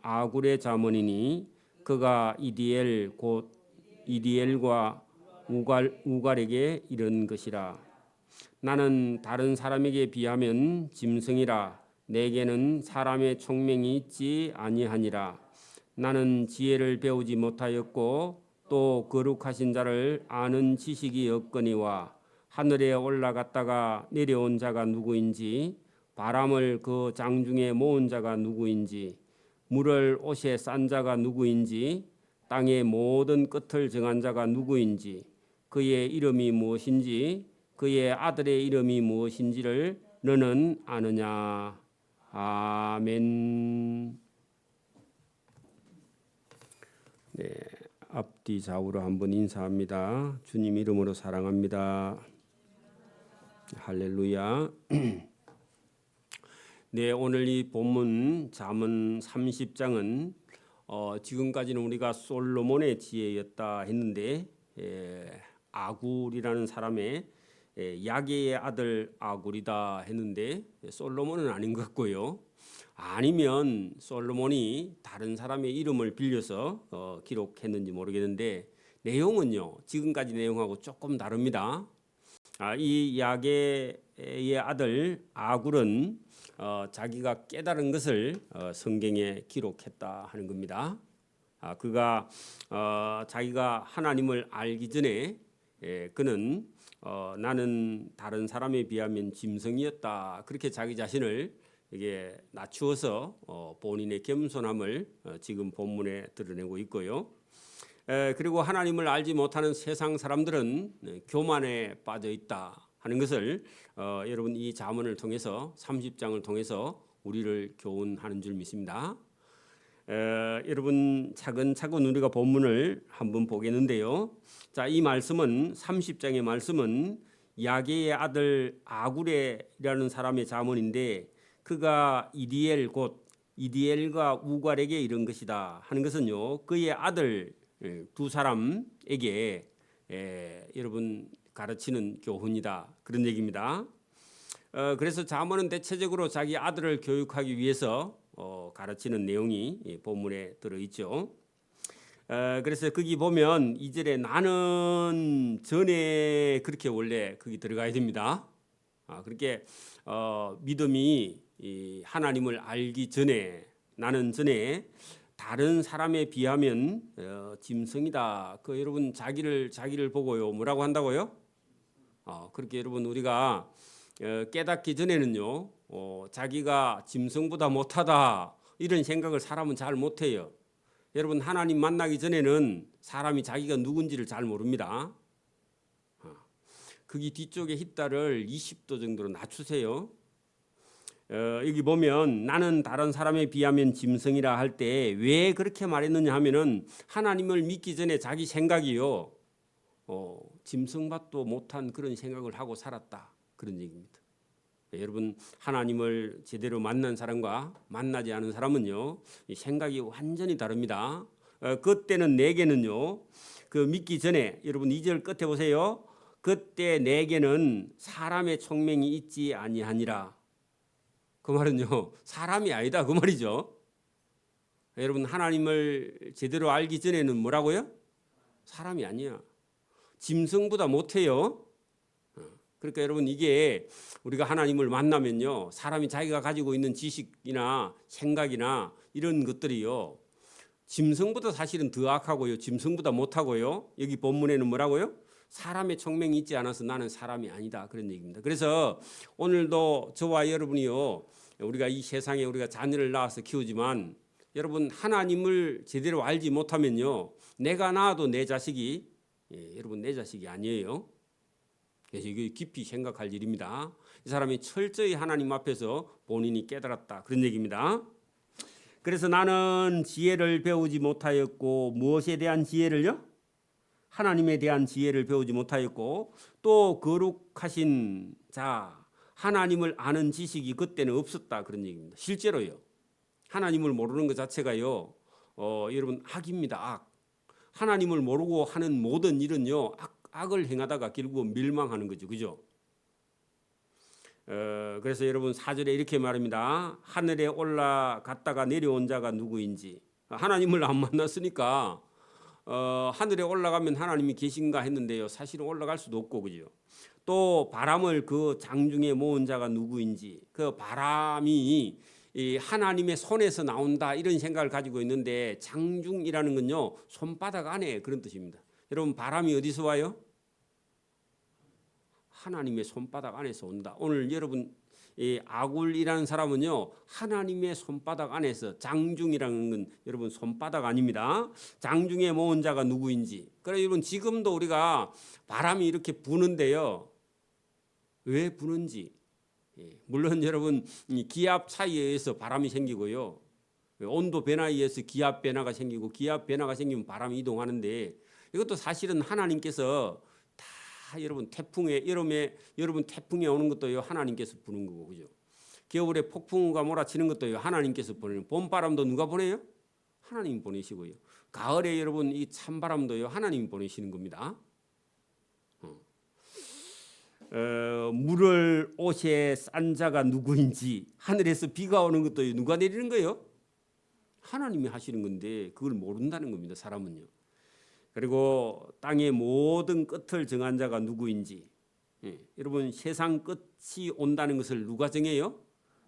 아굴의 자문이니 그가 이디엘 곧 이디엘과 우갈에게 이른 것이라. 나는 다른 사람에게 비하면 짐승이라. 내게는 사람의 총명이 있지 아니하니라. 나는 지혜를 배우지 못하였고 또 거룩하신 자를 아는 지식이 없거니와 하늘에 올라갔다가 내려온 자가 누구인지 바람을 그 장중에 모은 자가 누구인지 물을 옷에 싼 자가 누구인지 땅의 모든 끝을 정한 자가 누구인지 그의 이름이 무엇인지 그의 아들의 이름이 무엇인지를 너는 아느냐. 아멘. 네, 앞뒤 좌우로 한번 인사합니다. 주님 이름으로 사랑합니다. 할렐루야. 네, 오늘 이 본문 잠언 30장은 지금까지는 우리가 솔로몬의 지혜였다 했는데 아굴이라는 사람의 야게의 아들 아굴이다 했는데 솔로몬은 아닌 것 같고요. 아니면 솔로몬이 다른 사람의 이름을 빌려서 기록했는지 모르겠는데 내용은요 지금까지 내용하고 조금 다릅니다. 이 야게의 아들 아굴은 자기가 깨달은 것을 성경에 기록했다 하는 겁니다. 그가 자기가 하나님을 알기 전에 그는 나는 다른 사람에 비하면 짐승이었다 그렇게 자기 자신을 이게 낮추어서 본인의 겸손함을 지금 본문에 드러내고 있고요. 그리고 하나님을 알지 못하는 세상 사람들은 교만에 빠져 있다 하는 것을 여러분 이 잠언을 통해서 30장을 통해서 우리를 교훈하는 줄 믿습니다. 여러분 차근차근 우리가 본문을 한번 보겠는데요. 자, 이 말씀은 30장의 말씀은 야게의 아들 아굴이라는 사람의 잠언인데 그가 이디엘 곧 이디엘과 우갈에게 이른 것이다 하는 것은요 그의 아들 두 사람에게 여러분 가르치는 교훈이다 그런 얘기입니다. 그래서 잠언은 대체적으로 자기 아들을 교육하기 위해서 가르치는 내용이 본문에 들어있죠. 그래서 거기 보면 2절에 나는 전에 그렇게 원래 거기 들어가야 됩니다. 그렇게 믿음이 하나님을 알기 전에 나는 전에 다른 사람에 비하면 짐승이다. 그 여러분 자기를 보고요 뭐라고 한다고요? 그렇게 여러분 우리가 깨닫기 전에는요 자기가 짐승보다 못하다 이런 생각을 사람은 잘 못해요. 여러분 하나님 만나기 전에는 사람이 자기가 누군지를 잘 모릅니다. 거기 뒤쪽에 깃달을 20도 정도로 낮추세요. 여기 보면 나는 다른 사람에 비하면 짐승이라 할 때 왜 그렇게 말했느냐 하면은 하나님을 믿기 전에 자기 생각이요 짐승밭도 못한 그런 생각을 하고 살았다 그런 얘기입니다. 여러분 하나님을 제대로 만난 사람과 만나지 않은 사람은요 생각이 완전히 다릅니다. 그때는 내게는요 그 믿기 전에 여러분 2절 끝에 보세요. 그때 내게는 사람의 총명이 있지 아니하니라. 그 말은요 사람이 아니다 그 말이죠. 여러분 하나님을 제대로 알기 전에는 뭐라고요? 사람이 아니야. 짐승보다 못해요. 그러니까 여러분 이게 우리가 하나님을 만나면요 사람이 자기가 가지고 있는 지식이나 생각이나 이런 것들이요 짐승보다 사실은 더 악하고요 짐승보다 못하고요 여기 본문에는 뭐라고요? 사람의 총명이 있지 않아서 나는 사람이 아니다 그런 얘기입니다. 그래서 오늘도 저와 여러분이요 우리가 이 세상에 우리가 자녀를 낳아서 키우지만 여러분 하나님을 제대로 알지 못하면요 내가 낳아도 내 자식이 여러분 내 자식이 아니에요. 그래서 이게 깊이 생각할 일입니다. 이 사람이 철저히 하나님 앞에서 본인이 깨달았다 그런 얘기입니다. 그래서 나는 지혜를 배우지 못하였고 무엇에 대한 지혜를요? 하나님에 대한 지혜를 배우지 못하였고 또 거룩하신 자 하나님을 아는 지식이 그때는 없었다 그런 얘기입니다. 실제로요. 하나님을 모르는 것 자체가요. 여러분 악입니다. 악. 하나님을 모르고 하는 모든 일은요. 악을 행하다가 결국 멸망하는 거죠. 그죠? 그래서 여러분 4절에 이렇게 말합니다. 하늘에 올라갔다가 내려온 자가 누구인지. 하나님을 안 만났으니까 하늘에 올라가면 하나님이 계신가 했는데요. 사실은 올라갈 수도 없고, 그죠? 또 바람을 그 장중에 모은 자가 누구인지. 그 바람이 이 하나님의 손에서 나온다 이런 생각을 가지고 있는데, 장중이라는 건요 손바닥 안에 그런 뜻입니다. 여러분, 바람이 어디서 와요? 하나님의 손바닥 안에서 온다. 오늘 여러분, 이 아굴이라는 사람은요 하나님의 손바닥 안에서, 장중이라는 건 여러분 손바닥 아닙니다. 장중에 모은 자가 누구인지. 그래 여러분, 지금도 우리가 바람이 이렇게 부는데요, 왜 부는지. 물론 여러분, 기압 차이에 의해서 바람이 생기고요, 온도 변화에 의해서 기압 변화가 생기고, 기압 변화가 생기면 바람이 이동하는데, 이것도 사실은 하나님께서 다 여러분 태풍에, 여러분 태풍이 오는 것도요 하나님께서 부는 거고, 그죠? 겨울에 폭풍우가 몰아치는 것도요 하나님께서 보내는. 봄바람도 누가 보내요? 하나님이 보내시고요. 가을에 여러분 이 찬바람도요 하나님이 보내시는 겁니다. 물을 옷에 싼 자가 누구인지. 하늘에서 비가 오는 것도 누가 내리는 거예요? 하나님이 하시는 건데 그걸 모른다는 겁니다, 사람은요. 그리고 땅의 모든 끝을 정한 자가 누구인지. 여러분, 세상 끝이 온다는 것을 누가 정해요?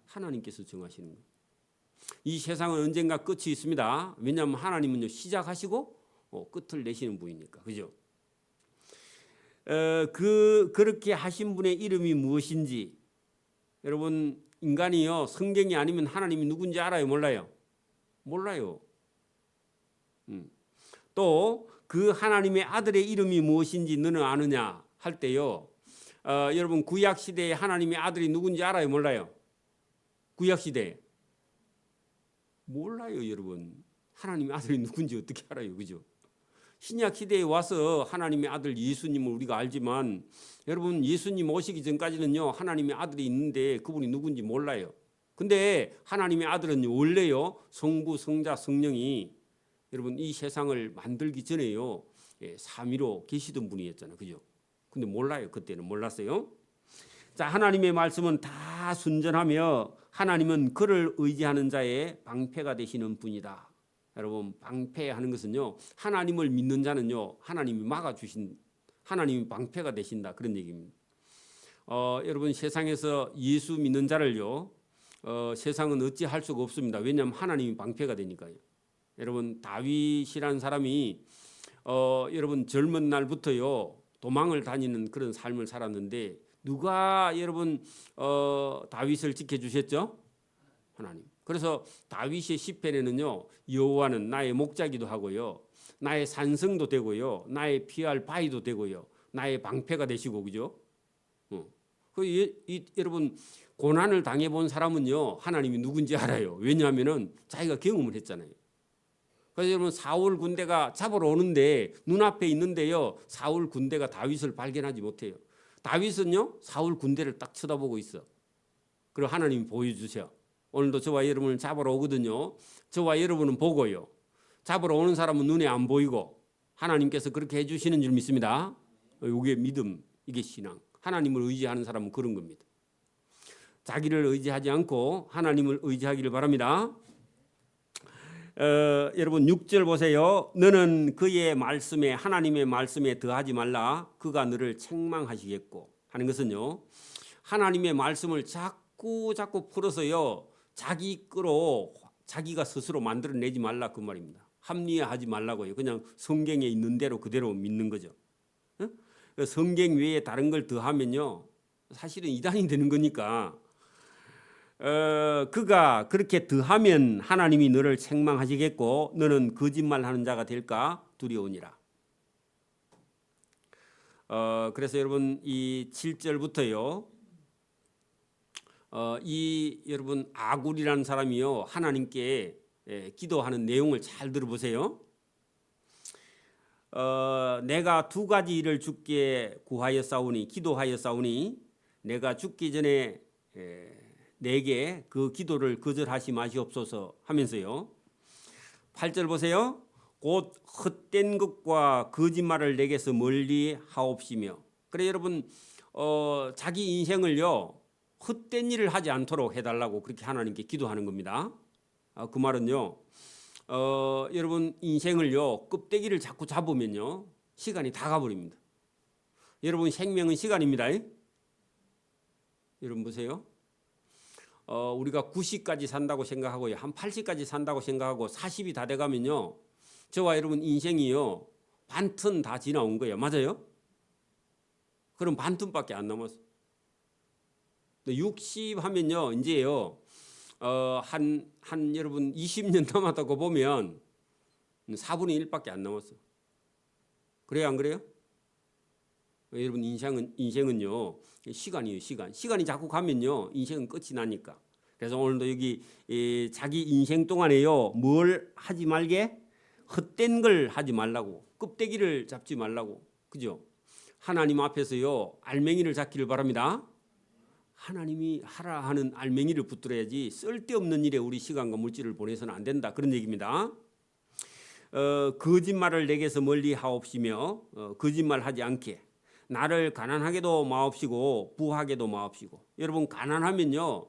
하나님께서 정하시는 거예요. 이 세상은 언젠가 끝이 있습니다. 왜냐하면 하나님은요 시작하시고 끝을 내시는 분이니까, 그죠? 그렇게 하신 분의 이름이 무엇인지. 여러분, 인간이요 성경이 아니면 하나님이 누군지 알아요, 몰라요? 몰라요. 또 그 하나님의 아들의 이름이 무엇인지 너는 아느냐 할 때요, 여러분 구약 시대에 하나님의 아들이 누군지 알아요, 몰라요? 구약 시대에 몰라요. 여러분, 하나님의 아들이 누군지 어떻게 알아요, 그죠? 신약 시대에 와서 하나님의 아들 예수님을 우리가 알지만, 여러분 예수님 오시기 전까지는요 하나님의 아들이 있는데 그분이 누군지 몰라요. 근데 하나님의 아들은 원래요 성부, 성자, 성령이 여러분 이 세상을 만들기 전에요 삼위로 계시던 분이었잖아요, 그죠? 근데 몰라요. 그때는 몰랐어요. 자, 하나님의 말씀은 다 순전하며 하나님은 그를 의지하는 자의 방패가 되시는 분이다. 여러분, 방패하는 것은요 하나님을 믿는 자는요 하나님이 막아주신, 하나님이 방패가 되신다, 그런 얘기입니다. 여러분, 세상에서 예수 믿는 자를요 세상은 어찌할 수가 없습니다. 왜냐하면 하나님이 방패가 되니까요. 여러분, 다윗이라는 사람이 여러분 젊은 날부터요 도망을 다니는 그런 삶을 살았는데, 누가 여러분 다윗을 지켜주셨죠? 하나님. 그래서 다윗의 시편에는요 여호와는 나의 목자기도 하고요, 나의 산성도 되고요, 나의 피할 바위도 되고요, 나의 방패가 되시고, 그죠? 여러분, 고난을 당해본 사람은요 하나님이 누군지 알아요. 왜냐하면은 자기가 경험을 했잖아요. 그래서 여러분, 사울 군대가 잡으러 오는데 눈앞에 있는데요 사울 군대가 다윗을 발견하지 못해요. 다윗은요 사울 군대를 딱 쳐다보고 있어. 그리고 하나님이 보여주세요. 오늘도 저와 여러분을 잡으러 오거든요. 저와 여러분은 보고요, 잡으러 오는 사람은 눈에 안 보이고 하나님께서 그렇게 해주시는 줄 믿습니다. 이게 믿음, 이게 신앙. 하나님을 의지하는 사람은 그런 겁니다. 자기를 의지하지 않고 하나님을 의지하기를 바랍니다. 여러분 6절 보세요. 너는 그의 말씀에, 하나님의 말씀에 더하지 말라. 그가 너를 책망하시겠고. 하는 것은요 하나님의 말씀을 자꾸 풀어서요 자기 거로 자기가 스스로 만들어내지 말라, 그 말입니다. 합리화하지 말라고요. 그냥 성경에 있는 대로 그대로 믿는 거죠. 성경 외에 다른 걸 더하면요 사실은 이단이 되는 거니까, 그가 그렇게 더하면 하나님이 너를 책망하시겠고 너는 거짓말하는 자가 될까 두려우니라. 그래서 여러분 이 7절부터요 이 여러분 아굴이라는 사람이요 하나님께 기도하는 내용을 잘 들어보세요. 내가 두 가지 일을 주께 구하였사오니, 기도하였사오니 내가 죽기 전에 내게 그 기도를 거절하지 마시옵소서 하면서요 8절 보세요. 곧 헛된 것과 거짓말을 내게서 멀리 하옵시며. 그래 여러분 자기 인생을요 헛된 일을 하지 않도록 해달라고 그렇게 하나님께 기도하는 겁니다. 그 말은요, 여러분 인생을요 껍데기를 자꾸 잡으면요 시간이 다 가버립니다. 여러분 생명은 시간입니다. 여러분 보세요. 우리가 90까지 산다고 생각하고요, 한 80까지 산다고 생각하고 40이 다 돼가면요, 저와 여러분 인생이요 반튼 다 지나온 거예요. 맞아요? 그럼 반튼밖에 안 남았어. 60 하면요 이제요 한 여러분 20년 남았다고 보면 4분의 1밖에 안 남았어. 그래요, 안 그래요? 여러분 인생은요 시간이에요. 시간이 자꾸 가면요 인생은 끝이 나니까. 그래서 오늘도 여기 자기 인생 동안에요 뭘 하지 말게? 헛된 걸 하지 말라고, 껍데기를 잡지 말라고, 그죠? 하나님 앞에서요 알맹이를 잡기를 바랍니다. 하나님이 하라 하는 알맹이를 붙들어야지 쓸데없는 일에 우리 시간과 물질을 보내서는 안 된다, 그런 얘기입니다. 거짓말을 내게서 멀리 하옵시며 거짓말하지 않게, 나를 가난하게도 마옵시고 부하게도 마옵시고. 여러분 가난하면요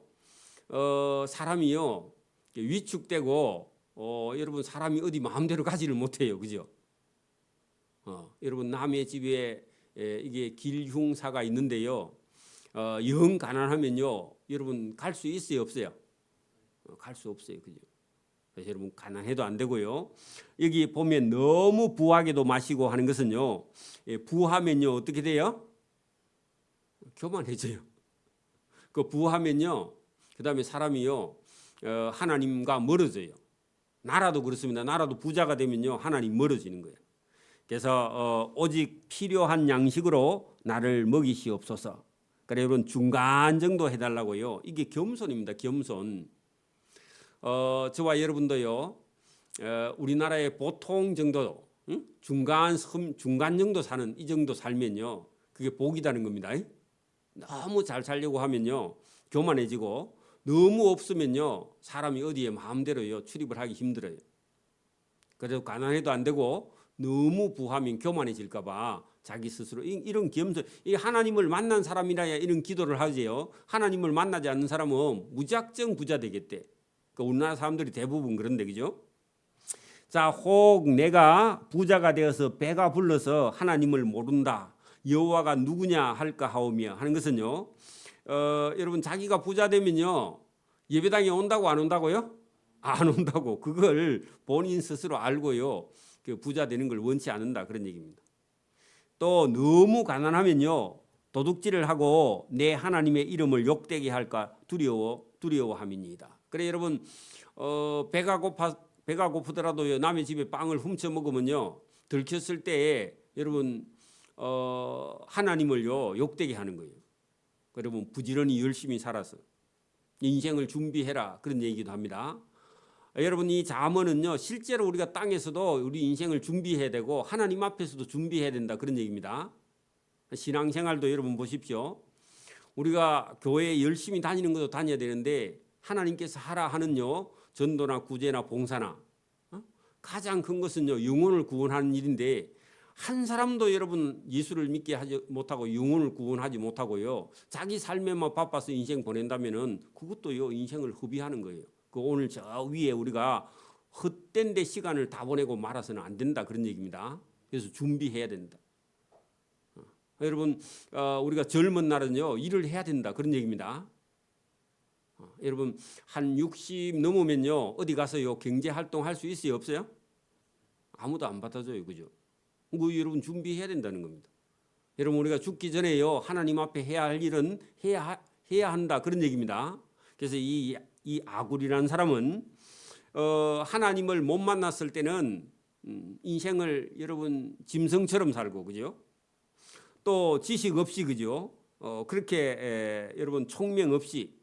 사람이요 위축되고 여러분 사람이 어디 마음대로 가지를 못해요, 그죠? 여러분 남의 집에 이게 길흉사가 있는데요, 영 가난하면요 여러분 갈 수 있어요, 없어요? 갈 수 없어요, 그죠? 그래서 여러분 가난해도 안 되고요. 여기 보면 너무 부하게도 마시고 하는 것은요, 부하면요 어떻게 돼요? 교만해져요. 그 부하면요 그 다음에 사람이요 하나님과 멀어져요. 나라도 그렇습니다. 나라도 부자가 되면요 하나님 멀어지는 거예요. 그래서 오직 필요한 양식으로 나를 먹이시옵소서. 그래 여러분 중간 정도 해달라고요. 이게 겸손입니다. 겸손. 저와 여러분도요 우리나라의 보통 정도, 중간 정도 사는 이 정도 살면요 그게 복이라는 겁니다. 너무 잘 살려고 하면요 교만해지고, 너무 없으면요 사람이 어디에 마음대로요 출입을 하기 힘들어요. 그래서 가난해도 안 되고 너무 부하면 교만해질까 봐 자기 스스로 이런 겸손, 이 하나님을 만난 사람이라야 이런 기도를 하지요. 하나님을 만나지 않는 사람은 무작정 부자 되겠대. 그러니까 우리나라 사람들이 대부분 그런데, 그죠? 자, 혹 내가 부자가 되어서 배가 불러서 하나님을 모른다, 여호와가 누구냐 할까 하오며 하는 것은요, 여러분 자기가 부자 되면요 예배당에 온다고 안 온다고요? 안 온다고. 그걸 본인 스스로 알고요 그 부자 되는 걸 원치 않는다, 그런 얘기입니다. 또 너무 가난하면요 도둑질을 하고 내 하나님의 이름을 욕되게 할까 두려워함이니이다. 그래 여러분 배가 고프더라도 남의 집에 빵을 훔쳐 먹으면요 들켰을 때에 여러분 하나님을요 욕되게 하는 거예요. 여러분 부지런히 열심히 살아서 인생을 준비해라, 그런 얘기도 합니다. 여러분 이 잠언은요 실제로 우리가 땅에서도 우리 인생을 준비해야 되고 하나님 앞에서도 준비해야 된다, 그런 얘기입니다. 신앙생활도 여러분 보십시오. 우리가 교회에 열심히 다니는 것도 다녀야 되는데 하나님께서 하라 하는요 전도나 구제나 봉사나 가장 큰 것은요 영혼을 구원하는 일인데, 한 사람도 여러분 예수를 믿게 하지 못하고 영혼을 구원하지 못하고요 자기 삶에만 바빠서 인생 보낸다면은 그것도요 인생을 허비하는 거예요. 그 오늘 저 위에 우리가 헛된 데 시간을 다 보내고 말아서는 안 된다, 그런 얘기입니다. 그래서 준비해야 된다. 여러분 우리가 젊은 날은요 일을 해야 된다, 그런 얘기입니다. 여러분 한 60 넘으면요 어디 가서요 경제 활동할 수 있어요, 없어요? 아무도 안 받아줘요, 그죠? 그 여러분 준비해야 된다는 겁니다. 여러분 우리가 죽기 전에요 하나님 앞에 해야 할 일은 해야 한다, 그런 얘기입니다. 그래서 이 아굴이라는 사람은 하나님을 못 만났을 때는 인생을 여러분 짐승처럼 살고, 그죠? 또 지식 없이, 그죠? 그렇게 여러분 총명 없이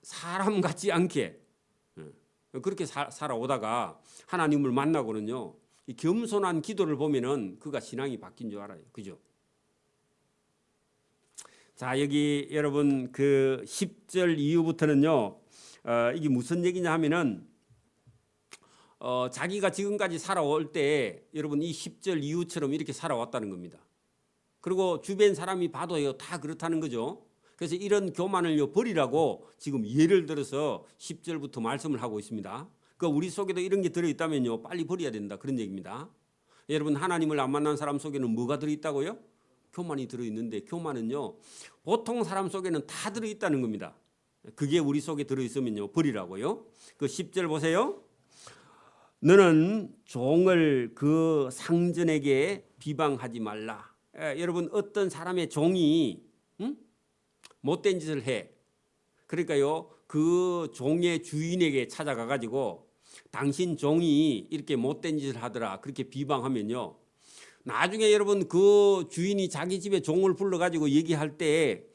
사람 같지 않게 그렇게 살아오다가 하나님을 만나고는요 이 겸손한 기도를 보면은 그가 신앙이 바뀐 줄 알아요, 그죠? 자, 여기 여러분 그 10절 이후부터는요 이게 무슨 얘기냐 하면은 자기가 지금까지 살아올 때 여러분 이 10절 이후처럼 이렇게 살아왔다는 겁니다. 그리고 주변 사람이 봐도요 다 그렇다는 거죠. 그래서 이런 교만을요 버리라고 지금 예를 들어서 10절부터 말씀을 하고 있습니다. 그러니까 우리 속에도 이런 게 들어있다면요 빨리 버려야 된다 그런 얘기입니다. 여러분 하나님을 안 만난 사람 속에는 뭐가 들어있다고요? 교만이 들어있는데 교만은요 보통 사람 속에는 다 들어있다는 겁니다. 그게 우리 속에 들어있으면요 버리라고요. 그 10절 보세요. 너는 종을 그 상전에게 비방하지 말라. 여러분 어떤 사람의 종이 못된 짓을 해. 그러니까요 그 종의 주인에게 찾아가 가지고 당신 종이 이렇게 못된 짓을 하더라 그렇게 비방하면요 나중에 여러분 그 주인이 자기 집에 종을 불러 가지고 얘기할 때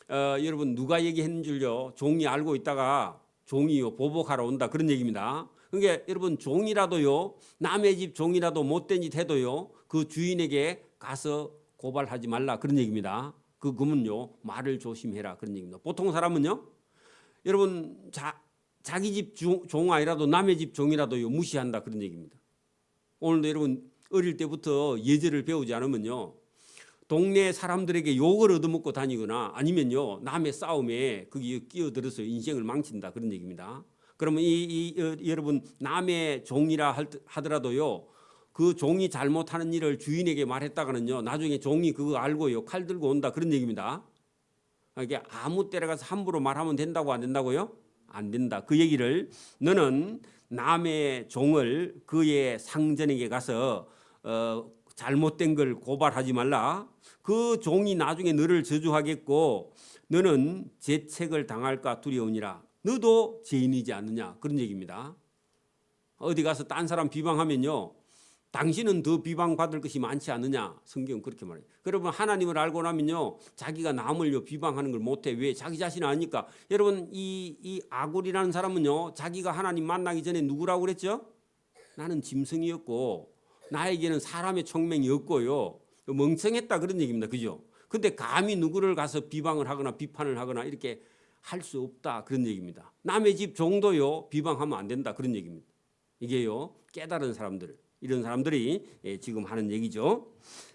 여러분 누가 얘기했는 줄요 종이 알고 있다가 종이요 보복하러 온다 그런 얘기입니다. 그러니까 여러분 종이라도요 남의 집 종이라도 못된 짓 해도요 그 주인에게 가서 고발하지 말라 그런 얘기입니다. 그러면요 말을 조심해라 그런 얘기입니다. 보통 사람은요 여러분 자기 집 종 아니라도 남의 집 종이라도요 무시한다 그런 얘기입니다. 오늘도 여러분 어릴 때부터 예절을 배우지 않으면요 동네 사람들에게 욕을 얻어먹고 다니거나 아니면요 남의 싸움에 거기 끼어들어서 인생을 망친다 그런 얘기입니다. 그러면 여러분 남의 종이라 하더라도요 그 종이 잘못하는 일을 주인에게 말했다가는요 나중에 종이 그거 알고요 칼 들고 온다 그런 얘기입니다. 이게 아무 때나 가서 함부로 말하면 된다고 안 된다고요? 안 된다. 그 얘기를 너는 남의 종을 그의 상전에게 가서 잘못된 걸 고발하지 말라. 그 종이 나중에 너를 저주하겠고 너는 재책을 당할까 두려우니라. 너도 죄인이지 않느냐 그런 얘기입니다. 어디 가서 딴 사람 비방하면요 당신은 더 비방받을 것이 많지 않느냐 성경은 그렇게 말해요. 여러분 하나님을 알고 나면요 자기가 남을요 비방하는 걸 못해. 왜? 자기 자신을 아니까. 여러분 이 아굴이라는 사람은요 자기가 하나님 만나기 전에 누구라고 그랬죠? 나는 짐승이었고 나에게는 사람의 총명이 없고요 멍청했다 그런 얘기입니다. 그죠? 근데 감히 누구를 가서 비방을 하거나 비판을 하거나 이렇게 할 수 없다 그런 얘기입니다. 남의 집 종도요 비방하면 안 된다 그런 얘기입니다. 이게요 깨달은 사람들 이런 사람들이 지금 하는 얘기죠.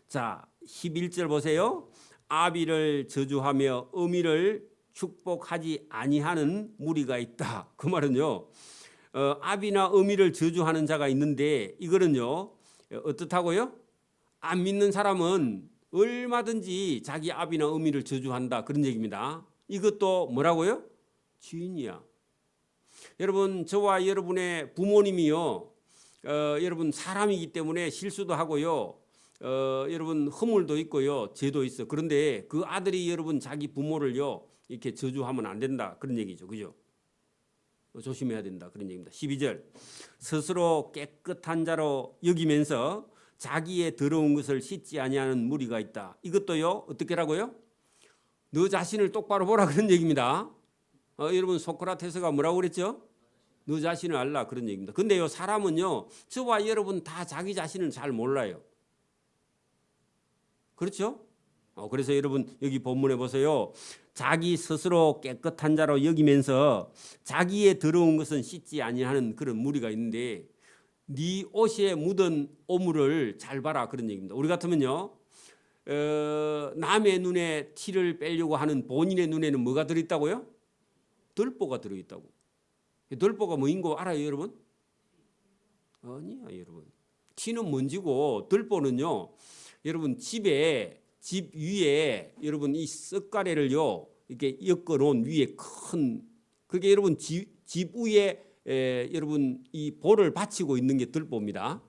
자 11절 보세요. 아비를 저주하며 어미를 축복하지 아니하는 무리가 있다. 그 말은요 아비나 어미를 저주하는 자가 있는데 이거는요 어떻다고요? 안 믿는 사람은 얼마든지 자기 아비나 어미를 저주한다 그런 얘기입니다. 이것도 뭐라고요? 죄인이야. 여러분 저와 여러분의 부모님이요 여러분 사람이기 때문에 실수도 하고요 여러분 허물도 있고요 죄도 있어. 그런데 그 아들이 여러분 자기 부모를요 이렇게 저주하면 안 된다 그런 얘기죠. 그죠? 조심해야 된다 그런 얘기입니다. 12절 스스로 깨끗한 자로 여기면서 자기의 더러운 것을 씻지 아니하는 무리가 있다. 이것도요 어떻게라고요? 너 자신을 똑바로 보라 그런 얘기입니다. 여러분 소크라테스가 뭐라고 그랬죠? 너 자신을 알라 그런 얘기입니다. 근데요 사람은요 저와 여러분 다 자기 자신을 잘 몰라요. 그렇죠? 그래서 여러분 여기 본문에 보세요. 자기 스스로 깨끗한 자로 여기면서 자기의 더러운 것은 씻지 아니하는 그런 무리가 있는데 네 옷에 묻은 오물을 잘 봐라 그런 얘기입니다. 우리 같으면요 남의 눈에 티를 빼려고 하는 본인의 눈에는 뭐가 들어있다고요? 들보가 들어있다고. 들보가 뭐인 거 알아요 여러분? 아니야 여러분. 티는 먼지고 들보는요 여러분 집 위에 여러분 이 썩가래를요 이렇게 엮어 놓은 위에 큰 그게 여러분 집 위에 여러분 이 볼을 받치고 있는 게 들보입니다.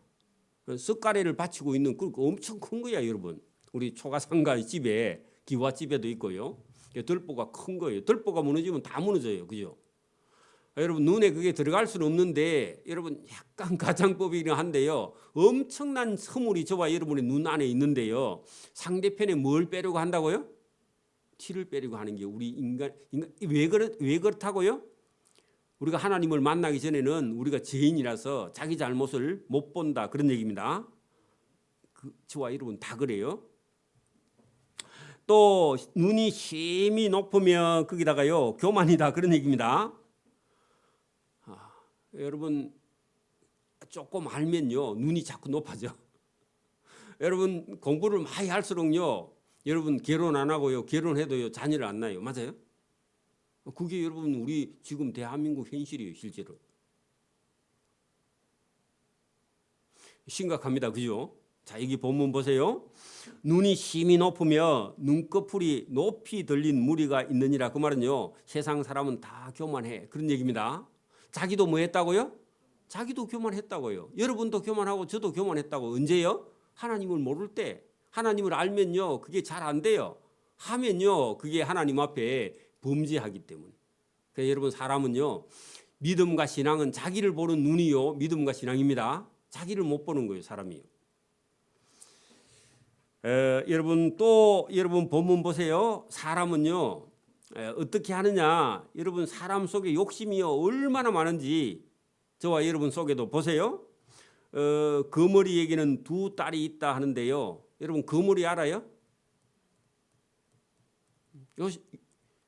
썩가래를 받치고 있는 그 엄청 큰 거야 여러분. 우리 초가상가 집에 기와집에도 있고요. 들보가 큰 거예요. 들보가 무너지면 다 무너져요. 그죠? 여러분 눈에 그게 들어갈 수는 없는데 여러분 약간 가장법이긴 한데요. 엄청난 허물이 저와 여러분의 눈 안에 있는데요. 상대편에 뭘 빼려고 한다고요? 티를 빼려고 하는 게 우리 인간 왜 그렇다고요? 우리가 하나님을 만나기 전에는 우리가 죄인이라서 자기 잘못을 못 본다 그런 얘기입니다. 저와 여러분 다 그래요. 또 눈이 심히 높으면 거기다가요 교만이다 그런 얘기입니다. 여러분 조금 알면요 눈이 자꾸 높아져. 여러분 공부를 많이 할수록요 여러분 결혼 안 하고요. 결혼해도요. 자녀를 안 낳아요. 맞아요? 그게 여러분 우리 지금 대한민국 현실이에요. 실제로. 심각합니다. 그죠? 자, 여기 본문 보세요. 눈이 심히 높으며 눈꺼풀이 높이 들린 무리가 있느니라. 그 말은요. 세상 사람은 다 교만해. 그런 얘기입니다. 자기도 뭐 했다고요? 자기도 교만했다고요. 여러분도 교만하고 저도 교만했다고. 언제요? 하나님을 모를 때. 하나님을 알면요. 그게 잘 안 돼요. 하면요. 그게 하나님 앞에 범죄하기 때문에. 그래서 여러분 사람은요. 믿음과 신앙은 자기를 보는 눈이요. 믿음과 신앙입니다. 자기를 못 보는 거예요. 사람이요. 여러분 또 여러분 본문 보세요. 사람은요. 어떻게 하느냐. 여러분 사람 속에 욕심이요. 얼마나 많은지 저와 여러분 속에도 보세요. 거머리에게는 두 딸이 있다 하는데요. 여러분 거머리 알아요?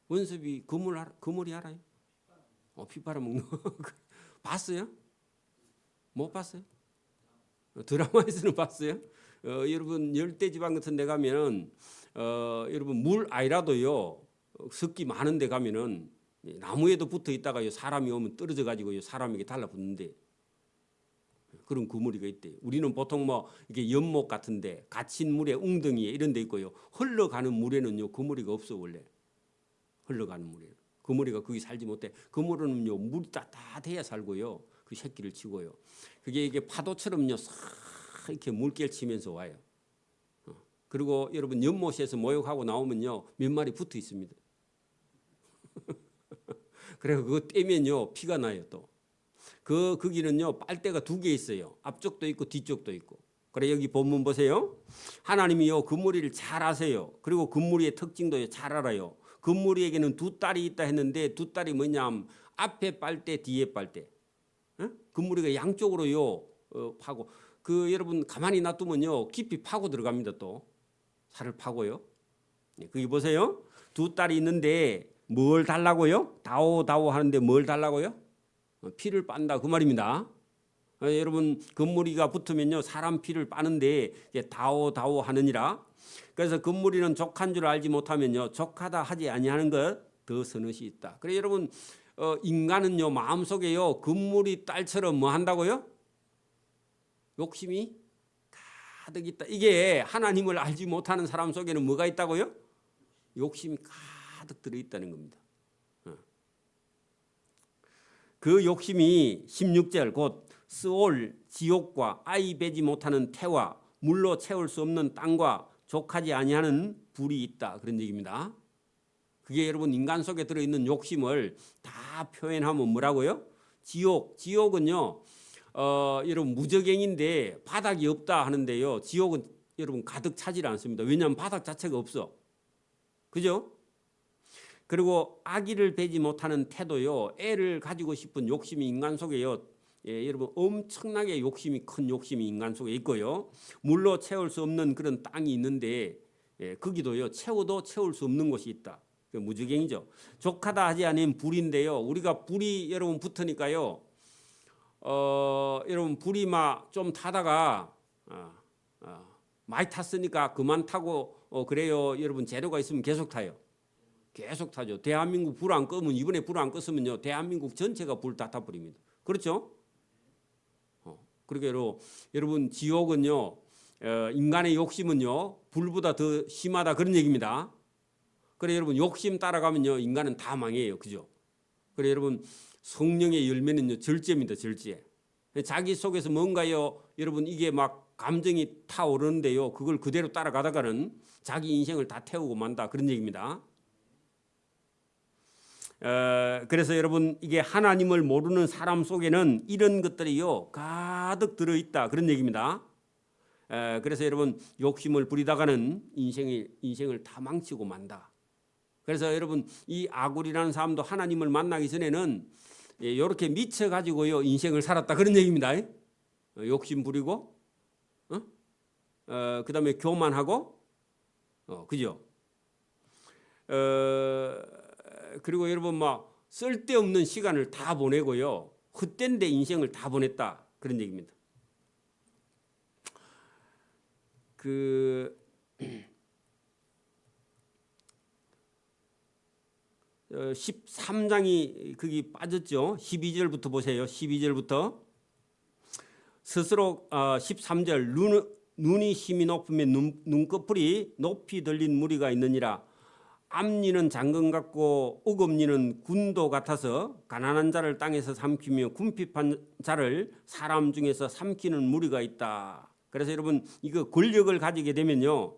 원섭이 거머리 알아요? 피 빨아먹는 거 봤어요? 못 봤어요? 드라마에서는 봤어요? 여러분 열대지방 같은 데 가면 여러분 물 아니라도요 습기 많은 데 가면은 나무에도 붙어 있다가요 사람이 오면 떨어져 가지고 사람에게 달라붙는데 그런 거머리가 있대요. 우리는 보통 뭐 이게 연못 같은데 갇힌 물에 웅덩이에 이런 데 있고요. 흘러가는 물에는요 거머리가 없어 원래. 흘러가는 물에 거머리가 거기 살지 못해. 거머리는요 물이 따뜻해야 살고요. 그 새끼를 치고요. 그게 이게 파도처럼요 싹 이렇게 물결 치면서 와요. 그리고 여러분 연못에서 모욕하고 나오면요 몇 마리 붙어 있습니다. 그래서 그거 떼면요 피가 나요 또. 거기는요 빨대가 두 개 있어요. 앞쪽도 있고 뒤쪽도 있고. 그래 여기 본문 보세요. 하나님이요 그무리를 잘 아세요. 그리고 그무리의 특징도 잘 알아요. 그무리에게는 두 딸이 있다 했는데 두 딸이 뭐냐면 앞에 빨대 뒤에 빨대. 그무리가 양쪽으로요 파고 그 여러분 가만히 놔두면요 깊이 파고 들어갑니다. 또 살을 파고요. 거기 보세요. 두 딸이 있는데 뭘 달라고요? 다오 하는데 뭘 달라고요? 피를 빤다 그 말입니다. 여러분 금무리가 붙으면요 사람 피를 빠는데 다오 하느니라. 그래서 금무리는 족한 줄 알지 못하면요 족하다 하지 아니하는 것 더 서너시 있다. 그래 여러분 인간은요 마음속에요 금무리 딸처럼 뭐 한다고요? 욕심이 가득 있다. 이게 하나님을 알지 못하는 사람 속에는 뭐가 있다고요? 욕심이 가득 들어 있다는 겁니다. 그 욕심이 16절 곧 스올 지옥과 아이 베지 못하는 태와 물로 채울 수 없는 땅과 족하지 아니하는 불이 있다. 그런 얘기입니다. 그게 여러분 인간 속에 들어있는 욕심을 다 표현하면 뭐라고요? 지옥은요 여러분 무저갱인데 바닥이 없다 하는데요 지옥은 여러분 가득 차지 않습니다. 왜냐하면 바닥 자체가 없어. 그죠? 그리고 아기를 베지 못하는 태도요 애를 가지고 싶은 욕심이 인간 속에요 여러분 엄청나게 큰 욕심이 인간 속에 있고요 물로 채울 수 없는 그런 땅이 있는데 거기도요 채워도 채울 수 없는 곳이 있다. 무지갱이죠. 족하다 하지 않으면 불인데요 우리가 불이 여러분 붙으니까요 여러분 불이 막 좀 타다가 많이 탔으니까 그만 타고 그래요. 여러분 재료가 있으면 계속 타요. 계속 타죠. 대한민국 불 안 끄면 이번에 불 안 껐으면요 대한민국 전체가 불 다 타버립니다. 그렇죠? 그러니까 여러분 지옥은요 인간의 욕심은요 불보다 더 심하다 그런 얘기입니다. 그래 여러분 욕심 따라가면요 인간은 다 망해요. 그죠? 그래 여러분 성령의 열매는요 절제입니다. 절제. 자기 속에서 뭔가요 여러분 이게 막 감정이 타오르는데요 그걸 그대로 따라가다가는 자기 인생을 다 태우고 만다 그런 얘기입니다. 그래서 여러분 이게 하나님을 모르는 사람 속에는 이런 것들이요 가득 들어있다 그런 얘기입니다. 그래서 여러분 욕심을 부리다가는 인생을 다 망치고 만다. 그래서 여러분 이 아굴이라는 사람도 하나님을 만나기 전에는 이렇게 미쳐가지고요 인생을 살았다 그런 얘기입니다. 욕심 부리고 그다음에 교만하고 그죠? 그리고 여러분 막 쓸데없는 시간을 다 보내고요 헛된 데 인생을 다 보냈다 그런 얘기입니다. 13장이 거기 빠졌죠. 12절부터 보세요. 12절부터 스스로 13절 눈이 힘이 높으면 눈꺼풀이 높이 들린 무리가 있느니라. 앞니는 장건 같고 우금니는 군도 같아서 가난한 자를 땅에서 삼키며 궁핍한 자를 사람 중에서 삼키는 무리가 있다. 그래서 여러분 이거 권력을 가지게 되면요,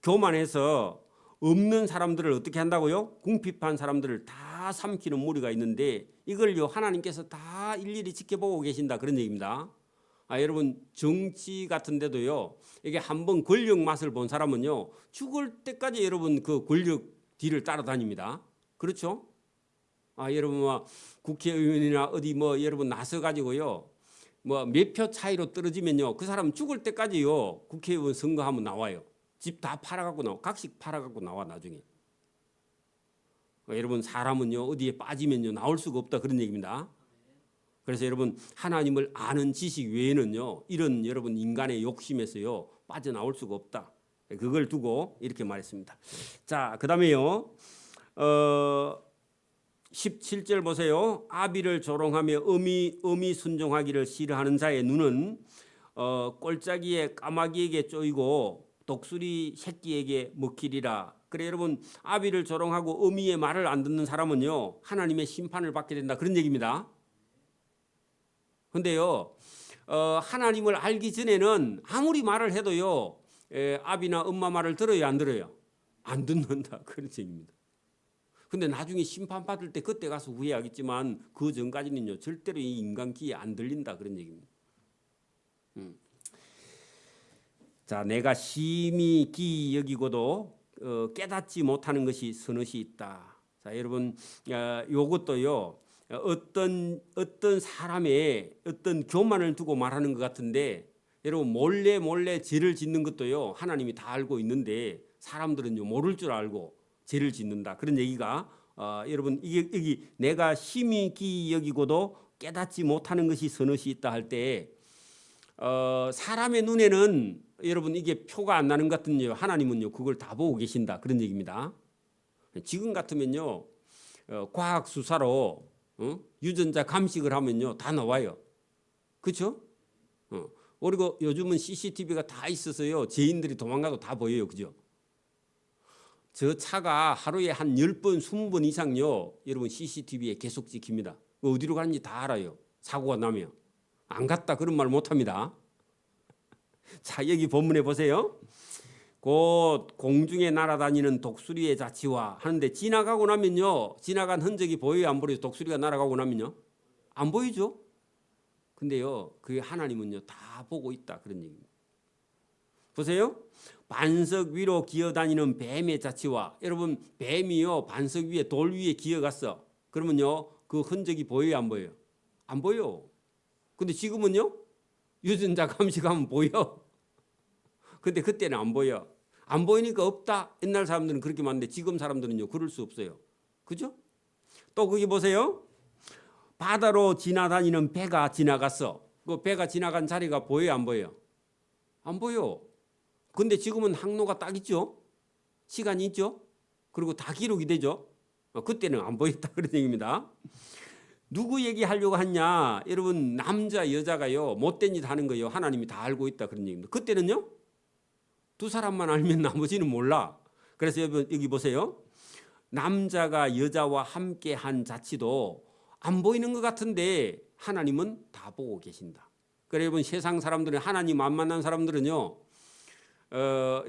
교만해서 없는 사람들을 어떻게 한다고요? 궁핍한 사람들을 다 삼키는 무리가 있는데 이걸요 하나님께서 다 일일이 지켜보고 계신다, 그런 얘기입니다. 여러분 정치 같은 데도요, 이게 한번 권력 맛을 본 사람은요 죽을 때까지 여러분 그 권력 뒤를 따라다닙니다. 그렇죠? 여러분 국회의원이나 어디 여러분 나서 가지고요 몇 표 차이로 떨어지면요 그 사람 죽을 때까지요 국회의원 선거하면 나와요. 집 다 팔아갖고 나와, 각식 팔아갖고 나와 나중에. 여러분 사람은요 어디에 빠지면요 나올 수가 없다, 그런 얘기입니다. 그래서 여러분 하나님을 아는 지식 외에는요 이런 여러분 인간의 욕심에서요 빠져나올 수가 없다. 그걸 두고 이렇게 말했습니다. 자, 그다음에요 17절 보세요. 아비를 조롱하며 음이 순종하기를 싫어하는 자의 눈은 꼴짜기에 까마귀에게 쪼이고 독수리 새끼에게 먹히리라. 그래 여러분 아비를 조롱하고 어미의 말을 안 듣는 사람은요 하나님의 심판을 받게 된다, 그런 얘기입니다. 근데요 하나님을 알기 전에는 아무리 말을 해도요 아비나 엄마 말을 들어요, 안 들어요? 안 듣는다, 그런 얘기입니다. 근데 나중에 심판 받을 때 그때 가서 후회하겠지만 그 전까지는요 절대로 이 인간 귀에 안 들린다, 그런 얘기입니다. 자, 내가 심히 기이 여기고도 깨닫지 못하는 것이 서너시 있다. 자, 여러분 요것도요 어떤 사람의 어떤 교만을 두고 말하는 것 같은데, 여러분 몰래 죄를 짓는 것도요 하나님이 다 알고 있는데 사람들은요 모를 줄 알고 죄를 짓는다, 그런 얘기가 여러분 이게 여기 내가 심히 기이 여기고도 깨닫지 못하는 것이 서너시 있다 할 때 사람의 눈에는 여러분 이게 표가 안 나는 것 같은요 하나님은요 그걸 다 보고 계신다, 그런 얘기입니다. 지금 같으면요 과학 수사로 유전자 감식을 하면요 다 나와요. 그렇죠? 그리고 요즘은 CCTV가 다 있어서요 죄인들이 도망가도 다 보여요. 그죠? 저 차가 하루에 한 10번 20번 이상요 여러분 CCTV에 계속 찍힙니다. 어디로 가는지 다 알아요. 사고가 나면. 안 갔다 그런 말 못합니다. 자, 여기 본문에 보세요. 곧 공중에 날아다니는 독수리의 자치와 하는데 지나가고 나면요 지나간 흔적이 보여요, 안 보여요? 독수리가 날아가고 나면요 안 보이죠? 근데요 그 하나님은요 다 보고 있다, 그런 얘기입니다. 보세요. 반석 위로 기어다니는 뱀의 자치와, 여러분 뱀이요 반석 위에 돌 위에 기어갔어. 그러면요 그 흔적이 보여요, 안 보여요? 안 보여. 근데 지금은요 유전자 감식하면 보여. 근데 그때는 안 보여. 안 보이니까 없다. 옛날 사람들은 그렇게 말하는데 지금 사람들은요 그럴 수 없어요. 그죠? 또 거기 보세요. 바다로 지나다니는 배가 지나갔어. 그 배가 지나간 자리가 보여요, 안 보여요? 안 보여. 근데 지금은 항로가 딱 있죠. 시간이 있죠. 그리고 다 기록이 되죠. 그때는 안 보였다, 그런 얘기입니다. 누구 얘기하려고 하냐? 여러분 남자 여자가요 못된 짓 하는 거요 하나님이 다 알고 있다, 그런 얘기입니다. 그때는요 두 사람만 알면 나머지는 몰라. 그래서 여기 보세요. 남자가 여자와 함께 한 자치도 안 보이는 것 같은데 하나님은 다 보고 계신다. 그래 여러분 세상 사람들은 하나님 안 만난 사람들은요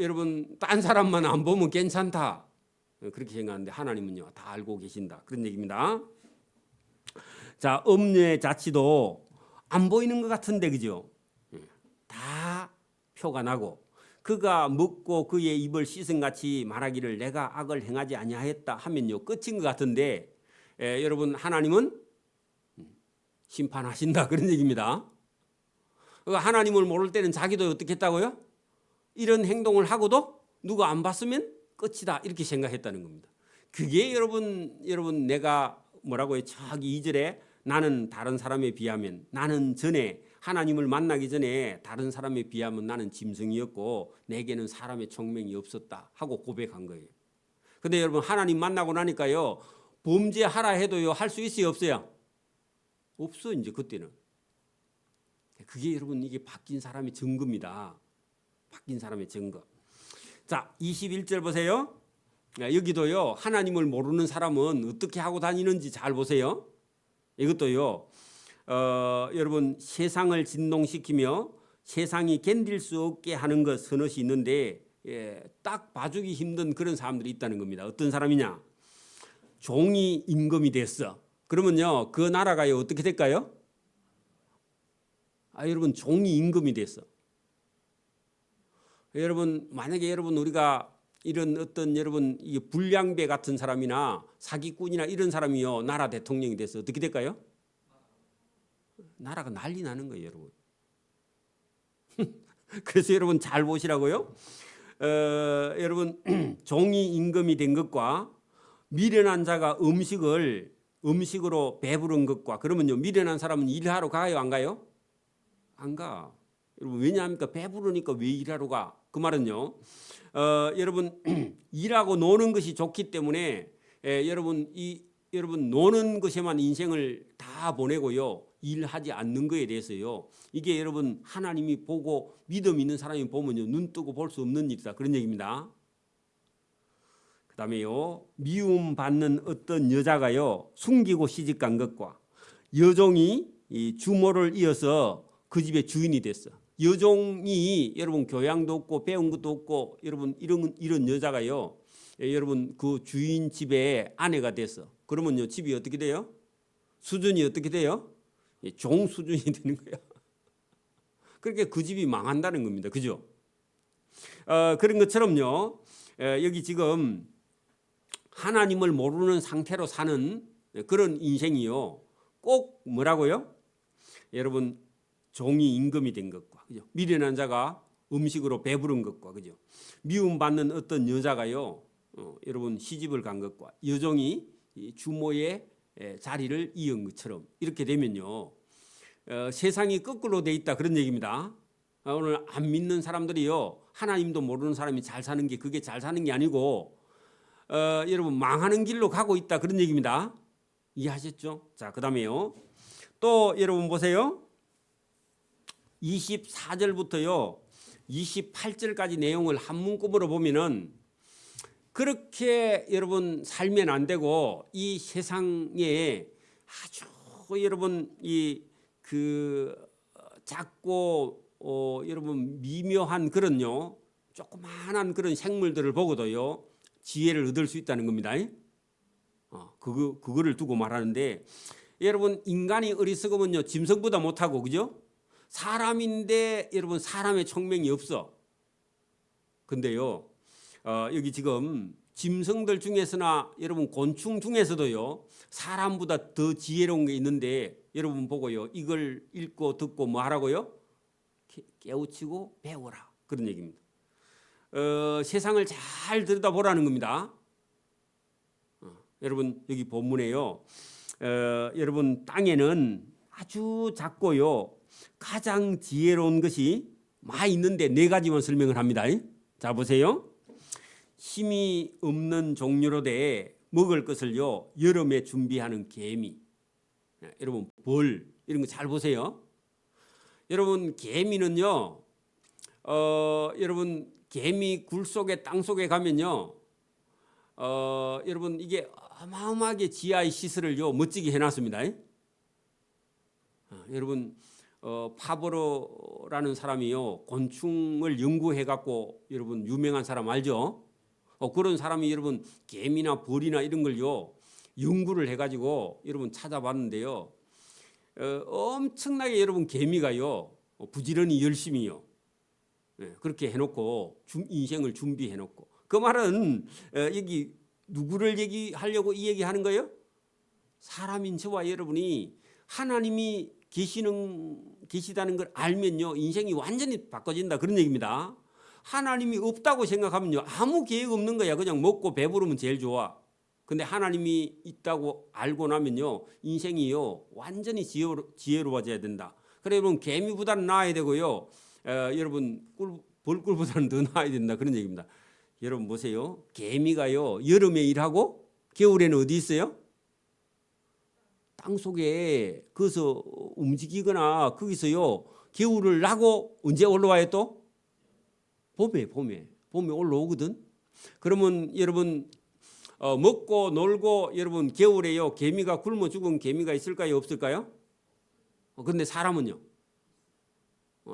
여러분 딴 사람만 안 보면 괜찮다 그렇게 생각하는데 하나님은요 다 알고 계신다, 그런 얘기입니다. 자, 음녀의 자치도 안 보이는 것 같은데 그죠? 다 표가 나고 그가 먹고 그의 입을 씻은같이 말하기를 내가 악을 행하지 아니하였다 하면요 끝인 것 같은데 여러분 하나님은 심판하신다, 그런 얘기입니다. 하나님을 모를 때는 자기도 어떻게 했다고요? 이런 행동을 하고도 누가 안 봤으면 끝이다 이렇게 생각했다는 겁니다. 그게 여러분 내가 뭐라고 해요? 저기 2절에 나는 다른 사람에 비하면 나는 전에 하나님을 만나기 전에 다른 사람에 비하면 나는 짐승이었고 내게는 사람의 총명이 없었다 하고 고백한 거예요. 근데 여러분 하나님 만나고 나니까요 범죄하라 해도요 할 수 있어요 없어요? 없어. 이제 그때는. 그게 여러분 이게 바뀐 사람의 증거입니다. 바뀐 사람의 증거. 자, 21절 보세요. 여기도요 하나님을 모르는 사람은 어떻게 하고 다니는지 잘 보세요. 이것도요 여러분 세상을 진동시키며 세상이 견딜 수 없게 하는 것 서너시 있는데 딱 봐주기 힘든 그런 사람들이 있다는 겁니다. 어떤 사람이냐? 종이 임금이 됐어. 그러면요 그 나라가요 어떻게 될까요? 여러분 종이 임금이 됐어. 여러분 만약에 여러분 우리가 이런 어떤 여러분 이 불량배 같은 사람이나 사기꾼이나 이런 사람이요 나라 대통령이 돼서 어떻게 될까요? 나라가 난리 나는 거예요, 여러분. 그래서 여러분 잘 보시라고요. 여러분 종이 임금이 된 것과 미련한 자가 음식으로 배부른 것과 그러면요 미련한 사람은 일하러 가요, 안 가요? 안 가. 여러분 왜냐합니까? 배부르니까 왜 일하러 가? 그 말은요. 여러분 일하고 노는 것이 좋기 때문에 여러분 노는 것에만 인생을 다 보내고요 일하지 않는 것에 대해서요 이게 여러분 하나님이 보고 믿음 있는 사람이 보면요 눈 뜨고 볼 수 없는 일이다 그런 얘기입니다. 그다음에요 미움 받는 어떤 여자가요 숨기고 시집간 것과 여종이 이 주모를 이어서 그 집의 주인이 됐어. 여종이 여러분 교양도 없고 배운 것도 없고 여러분 이런 여자가요 여러분 그 주인 집에 아내가 됐어. 그러면요 집이 어떻게 돼요? 수준이 어떻게 돼요? 종 수준이 되는 거야. 그렇게 그 집이 망한다는 겁니다. 그죠? 그런 것처럼요 여기 지금 하나님을 모르는 상태로 사는 그런 인생이요 꼭 뭐라고요? 여러분 종이 임금이 된 것과 그죠? 미련한 자가 음식으로 배부른 것과 그죠? 미움받는 어떤 여자가요 여러분 시집을 간 것과 여종이 주모의 자리를 이은 것처럼 이렇게 되면요 세상이 거꾸로 돼 있다 그런 얘기입니다. 오늘 안 믿는 사람들이요 하나님도 모르는 사람이 잘 사는 게 그게 잘 사는 게 아니고 여러분 망하는 길로 가고 있다 그런 얘기입니다. 이해하셨죠? 자, 그다음에요 또 여러분 보세요. 24절부터요 28절까지 내용을 한 문구로 보면은 그렇게 여러분 살면 안 되고 이 세상에 아주 여러분 그 작고 여러분 미묘한 그런요 조그마한 그런 생물들을 보고도요 지혜를 얻을 수 있다는 겁니다. 그거를 두고 말하는데 여러분 인간이 어리석으면요 짐승보다 못하고 그죠? 사람인데 여러분 사람의 총명이 없어. 근데요 여기 지금 짐승들 중에서나 여러분 곤충 중에서도요 사람보다 더 지혜로운 게 있는데 여러분 보고요 이걸 읽고 듣고 뭐 하라고요? 깨우치고 배우라 그런 얘기입니다. 세상을 잘 들여다보라는 겁니다. 여러분 여기 본문에요 여러분 땅에는 아주 작고요 가장 지혜로운 것이 많이 있는데 네 가지만 설명을 합니다. 자 보세요. 힘이 없는 종류로 돼 먹을 것을요 여름에 준비하는 개미. 여러분 벌 이런 거 잘 보세요. 여러분 개미는요 여러분 개미 굴 속에 땅 속에 가면요 여러분 이게 어마어마하게 지하의 시설을요 멋지게 해놨습니다. 여러분 파브로라는 사람이요 곤충을 연구해 갖고 여러분 유명한 사람 알죠? 그런 사람이 여러분 개미나 벌이나 이런 걸요 연구를 해가지고 여러분 찾아봤는데요 엄청나게 여러분 개미가요 부지런히 열심히요 그렇게 해놓고 인생을 준비해놓고 그 말은 여기 누구를 얘기하려고 이 얘기하는 거예요? 사람인 저와 여러분이 하나님이 계시다는 걸 알면요 인생이 완전히 바꿔진다 그런 얘기입니다. 하나님이 없다고 생각하면요 아무 계획 없는 거야. 그냥 먹고 배부르면 제일 좋아. 근데 하나님이 있다고 알고 나면요 인생이요 완전히 지혜로워져야 된다. 그래 여러분 개미보다는 나아야 되고요 여러분 벌꿀보다는 더 나아야 된다 그런 얘기입니다. 여러분 보세요. 개미가요 여름에 일하고 겨울에는 어디 있어요? 땅 속에 거기서 움직이거나 거기서요 겨울을 나고 언제 올라와요 또? 봄에 올라오거든. 그러면 여러분 먹고 놀고 여러분 겨울에요 개미가 굶어 죽은 개미가 있을까요 없을까요? 근데 사람은요?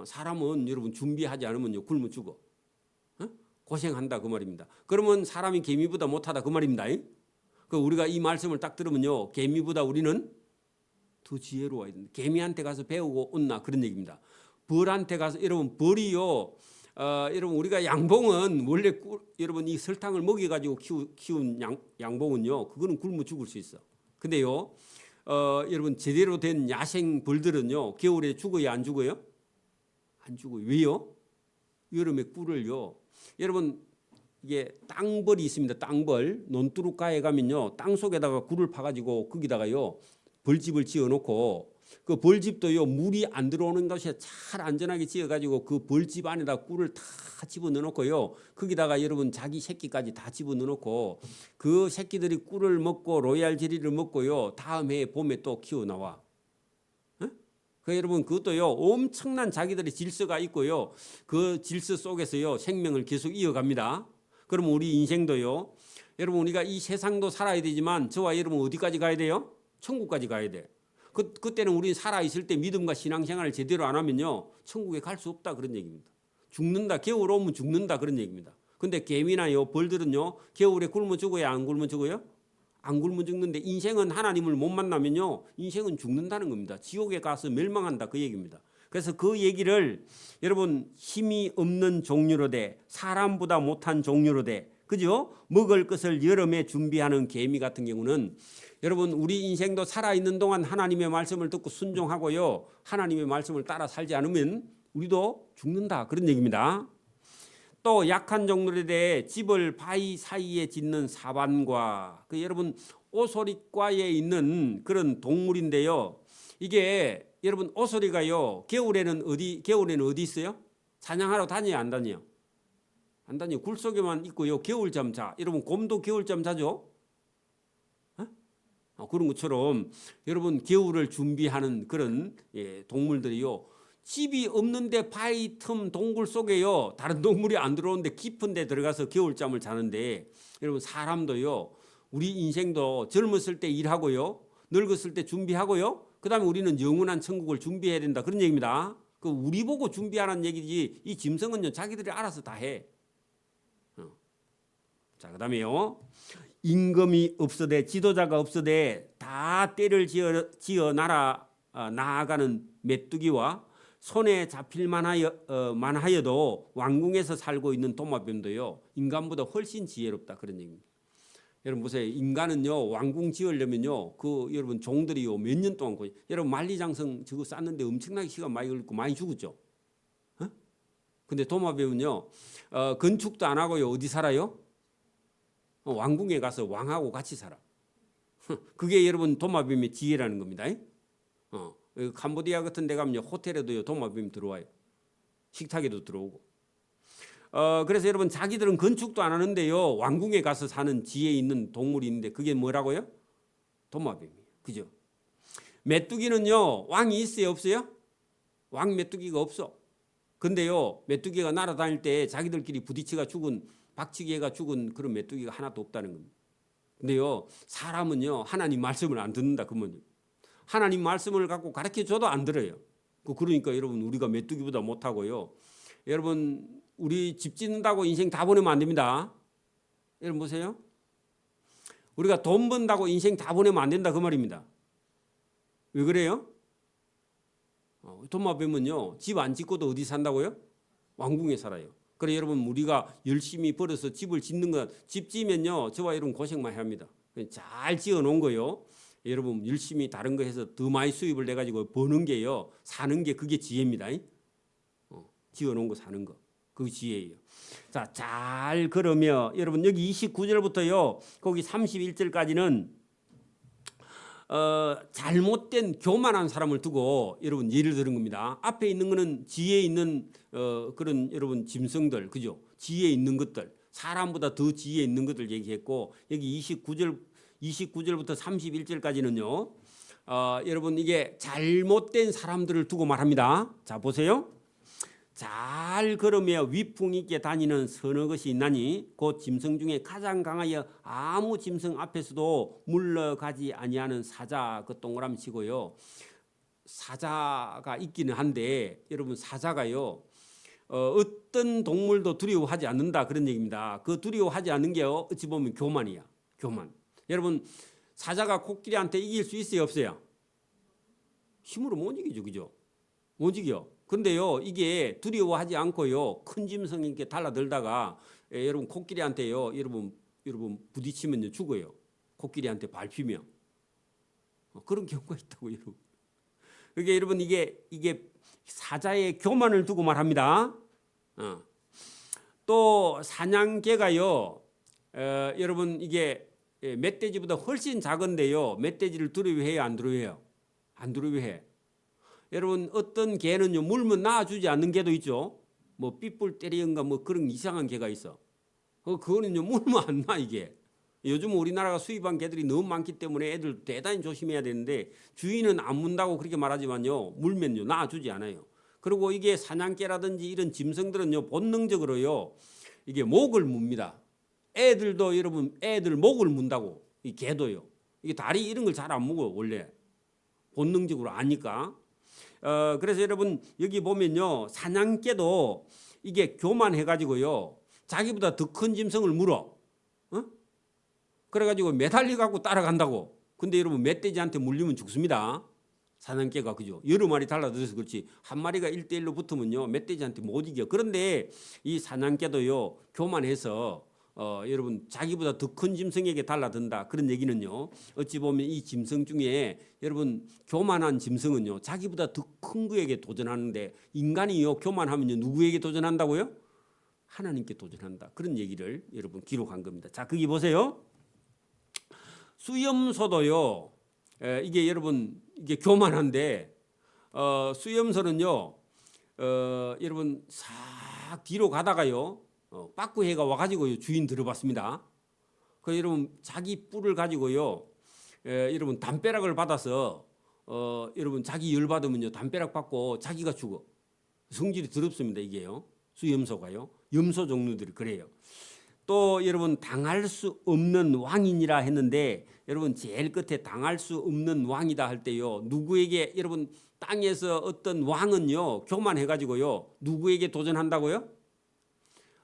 사람은 여러분 준비하지 않으면요 굶어 죽어. 고생한다 그 말입니다. 그러면 사람이 개미보다 못하다 그 말입니다. 그 우리가 이 말씀을 딱 들으면요 개미보다 우리는 더 지혜로워야 된다. 개미한테 가서 배우고 온나 그런 얘기입니다. 벌한테 가서 여러분 벌이요 여러분 우리가 양봉은 원래 여러분 이 설탕을 먹여가지고 키운 양봉은요 그거는 굶어 죽을 수 있어. 근데요 여러분 제대로 된 야생 벌들은요 겨울에 죽어요 안 죽어요? 안 죽어요. 왜요? 여름에 꿀을요. 여러분 이게 땅벌이 있습니다. 땅벌 논두룩가에 가면요 땅 속에다가 굴을 파가지고 거기다가요 벌집을 지어놓고 그 벌집도요 물이 안 들어오는 곳에 잘 안전하게 지어가지고 그 벌집 안에다 꿀을 다 집어넣어놓고요 거기다가 여러분 자기 새끼까지 다 집어넣어놓고 그 새끼들이 꿀을 먹고 로얄 제리를 먹고요 다음 해 봄에 또 키워나와. 그 여러분 그것도요 엄청난 자기들의 질서가 있고요 그 질서 속에서요 생명을 계속 이어갑니다. 그럼 우리 인생도요 여러분 우리가 이 세상도 살아야 되지만 저와 여러분 어디까지 가야 돼요? 천국까지 가야 돼. 그때는 우리 살아 있을 때 믿음과 신앙생활을 제대로 안 하면요 천국에 갈 수 없다 그런 얘기입니다. 죽는다 겨울 오면 죽는다 그런 얘기입니다. 근데 개미나요 벌들은요 겨울에 굶어 죽어요 안 굶어 죽어요? 안 굶어 죽는데 인생은 하나님을 못 만나면요 인생은 죽는다는 겁니다. 지옥에 가서 멸망한다 그 얘기입니다. 그래서 그 얘기를 여러분 힘이 없는 종류로 돼 사람보다 못한 종류로 돼 그죠? 먹을 것을 여름에 준비하는 개미 같은 경우는 여러분 우리 인생도 살아있는 동안 하나님의 말씀을 듣고 순종하고요 하나님의 말씀을 따라 살지 않으면 우리도 죽는다 그런 얘기입니다. 또 약한 종들에 대해 집을 바위 사이에 짓는 사반과 그 여러분 오소리과에 있는 그런 동물인데요. 이게 여러분 오소리가요 겨울에는 어디 있어요? 사냥하러 다녀요 안 다녀요? 안 다녀요. 굴 속에만 있고요 겨울잠 자. 여러분 곰도 겨울잠 자죠? 그런 것처럼 여러분 겨울을 준비하는 그런 동물들이요. 집이 없는데 바위 틈 동굴 속에요. 다른 동물이 안 들어오는데 깊은 데 들어가서 겨울잠을 자는데 여러분 사람도요. 우리 인생도 젊었을 때 일하고요. 늙었을 때 준비하고요. 그다음에 우리는 영원한 천국을 준비해야 된다. 그런 얘기입니다. 그 우리 보고 준비하라는 얘기지 이 짐승은요. 자기들이 알아서 다 해. 자, 그다음에요. 임금이 없어대 지도자가 없어대 다 때를 지어 나아가는 메뚜기와 손에 잡힐 만하여도 왕궁에서 살고 있는 도마뱀도요 인간보다 훨씬 지혜롭다 그런 얘기입니다. 여러분 보세요. 인간은요 왕궁 지으려면요 그 여러분 종들이요 몇 년 동안 여러분 만리장성 저거 쌓는데 엄청나게 시간 많이 걸리고 많이 죽었죠. 근데 도마뱀은요 건축도 안 하고요 어디 살아요? 왕궁에 가서 왕하고 같이 살아. 그게 여러분 도마뱀의 지혜라는 겁니다. 캄보디아 같은 데 가면요 호텔에도요 도마뱀 들어와요. 식탁에도 들어오고. 그래서 여러분 자기들은 건축도 안 하는데요 왕궁에 가서 사는 지혜 있는 동물이 있는데 그게 뭐라고요? 도마뱀이에요. 그죠? 메뚜기는요 왕이 있어요 없어요? 왕 메뚜기가 없어. 근데요 메뚜기가 날아다닐 때 자기들끼리 부딪혀가 죽은 박치기가 죽은 그런 메뚜기가 하나도 없다는 겁니다. 근데요 사람은요 하나님 말씀을 안 듣는다 그러면 하나님 말씀을 갖고 가르쳐줘도 안 들어요. 그러니까 여러분 우리가 메뚜기보다 못하고요. 여러분 우리 집 짓는다고 인생 다 보내면 안 됩니다. 여러분 보세요. 우리가 돈 번다고 인생 다 보내면 안 된다 그 말입니다. 왜 그래요? 도마뱀은요 집 안 짓고도 어디 산다고요? 왕궁에 살아요. 그래 여러분 우리가 열심히 벌어서 집을 짓는 것 집 지면요 저와 여러분 고생만 해야 합니다. 잘 지어 놓은 거요. 여러분 열심히 다른 거 해서 더 많이 수입을 내 가지고 버는 게요 사는 게 그게 지혜입니다. 지어 놓은 거 사는 거 그게 지혜예요. 자, 잘 그러면 여러분 여기 29절부터요 거기 31절까지는 잘못된 교만한 사람을 두고 여러분 예를 들은 겁니다. 앞에 있는 거는 지혜 있는 그런 여러분 짐승들 그죠? 지혜 있는 것들 사람보다 더 지혜 있는 것들 얘기했고 여기 29절부터 31절까지는요 여러분 이게 잘못된 사람들을 두고 말합니다. 자 보세요. 잘 걸으며 위풍 있게 다니는 서너 것이 있나니 곧 짐승 중에 가장 강하여 아무 짐승 앞에서도 물러가지 아니하는 사자, 그 동그라미 치고요. 사자가 있기는 한데 여러분 사자가요 어떤 동물도 두려워하지 않는다 그런 얘기입니다. 그 두려워하지 않는 게 어찌 보면 교만이야. 교만. 여러분 사자가 코끼리한테 이길 수 있어요 없어요? 힘으로 못 이기죠. 그죠? 못 이겨. 근데요 이게 두려워하지 않고요 큰 짐승에게 달라들다가 여러분 코끼리한테요 여러분 부딪히면 죽어요. 코끼리한테 밟히면 그런 경우가 있다고 여러분. 그게 여러분 이게 사자의 교만을 두고 말합니다. 또 사냥개가요 여러분 이게 멧돼지보다 훨씬 작은데요 멧돼지를 두려워해요 안 두려워해요? 안 두려워해. 여러분 어떤 개는요 물면 낳아주지 않는 개도 있죠. 뭐 pit불 테리어인가 뭐 그런 이상한 개가 있어. 그거는요 물면 안 나 이게. 요즘 우리나라가 수입한 개들이 너무 많기 때문에 애들 대단히 조심해야 되는데 주인은 안 문다고 그렇게 말하지만요 물면요 낳아주지 않아요. 그리고 이게 사냥개라든지 이런 짐승들은요 본능적으로요 이게 목을 뭅니다. 애들도 여러분 애들 목을 문다고. 이 개도요. 이게 다리 이런 걸 잘 안 묻어 원래 본능적으로 아니까. 그래서 여러분 여기 보면요 사냥개도 이게 교만해가지고요 자기보다 더 큰 짐승을 물어. 그래가지고 매달려 갖고 따라간다고. 근데 여러분 멧돼지한테 물리면 죽습니다. 사냥개가 그죠? 여러 마리 달라들어서 그렇지 한 마리가 1대1로 붙으면요 멧돼지한테 못 이겨. 그런데 이 사냥개도요 교만해서 여러분 자기보다 더 큰 짐승에게 달라든다. 그런 얘기는요 어찌 보면 이 짐승 중에 여러분 교만한 짐승은요 자기보다 더 큰 거에게 도전하는데 인간이요 교만하면요 누구에게 도전한다고요? 하나님께 도전한다. 그런 얘기를 여러분 기록한 겁니다. 자 거기 보세요. 수염소도요 이게 여러분 이게 교만한데 수염소는요 여러분 싹 뒤로 가다가요 빠꾸해가 와가지고 주인 들어봤습니다. 그 여러분 자기 뿔을 가지고요 여러분 담벼락을 받아서 여러분 자기 열 받으면요 담벼락 받고 자기가 죽어. 성질이 더럽습니다 이게요. 수염소가요. 염소 종류들이 그래요. 또 여러분 당할 수 없는 왕이니라 했는데 여러분 제일 끝에 당할 수 없는 왕이다 할 때요 누구에게 여러분 땅에서 어떤 왕은요 교만해가지고요 누구에게 도전한다고요?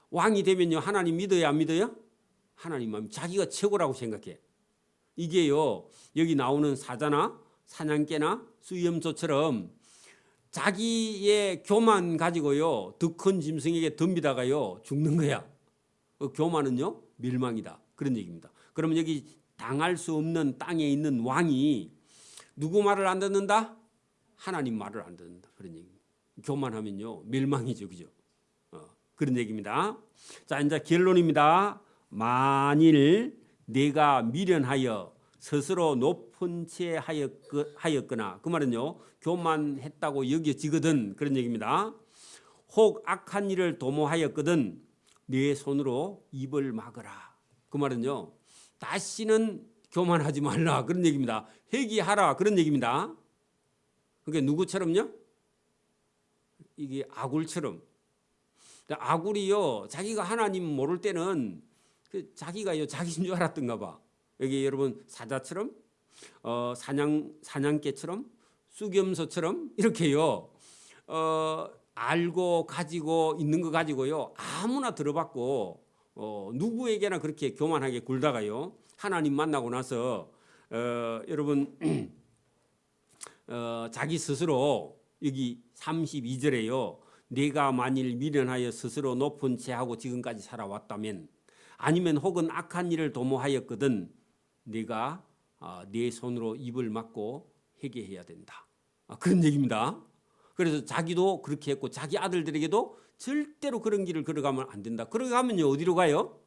왕이 되면요 하나님 믿어요 안 믿어요? 하나님만 자기가 최고라고 생각해. 이게요 여기 나오는 사자나 사냥개나 수염소처럼 자기의 교만 가지고요 더 큰 짐승에게 덤비다가요 죽는 거야. 그 교만은요 멸망이다. 그런 얘기입니다. 그러면 여기 당할 수 없는 땅에 있는 왕이 누구 말을 안 듣는다? 하나님 말을 안 듣는다. 그런 얘기입니다. 교만하면요 멸망이죠. 그죠? 그런 얘기입니다. 자 이제 결론입니다. 만일 내가 미련하여 스스로 높은 채 하였거나 그 말은요 교만했다고 여겨지거든. 그런 얘기입니다. 혹 악한 일을 도모하였거든 내 손으로 입을 막으라. 그 말은요 다시는 교만하지 말라. 그런 얘기입니다. 회개하라. 그런 얘기입니다. 그러니까 누구처럼요? 이게 아굴처럼. 아굴이요 자기가 하나님 모를 때는 자기가요 자기인 줄 알았던가 봐. 여기 여러분 사자처럼 사냥개처럼 수겸소처럼 이렇게요 알고 가지고 있는 거 가지고요 아무나 들어봤고 누구에게나 그렇게 교만하게 굴다가요 하나님 만나고 나서 여러분 자기 스스로 여기 32절에요 내가 만일 미련하여 스스로 높은 채 하고 지금까지 살아왔다면 아니면 혹은 악한 일을 도모하였거든 네가 네 손으로 입을 막고 회개해야 된다. 그런 얘기입니다. 그래서 자기도 그렇게 했고 자기 아들들에게도 절대로 그런 길을 걸어가면 안 된다. 걸어가면요 어디로 가요?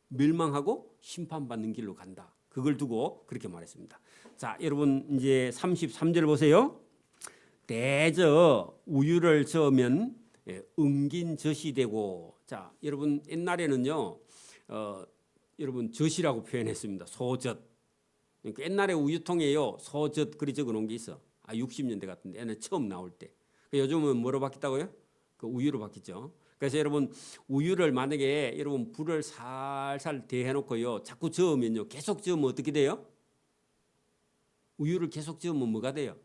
멸망하고 심판받는 길로 간다. 그걸 두고 그렇게 말했습니다. 자 여러분 이제 33절 보세요. 대저 우유를 저으면 응긴 젖이 되고. 자 여러분 옛날에는요 여러분 젖이라고 표현했습니다. 소젖. 그러니까 옛날에 우유통에요 소젓 그리 적어놓은 게 있어. 60년대 같은데 옛날에 처음 나올 때. 요즘은 뭐로 바뀌었다고요? 그 우유로 바뀌었죠. 그래서 여러분 우유를 만약에 여러분 불을 살살 대해놓고요 자꾸 저으면요 계속 저으면 어떻게 돼요? 우유를 계속 저으면 뭐가 돼요?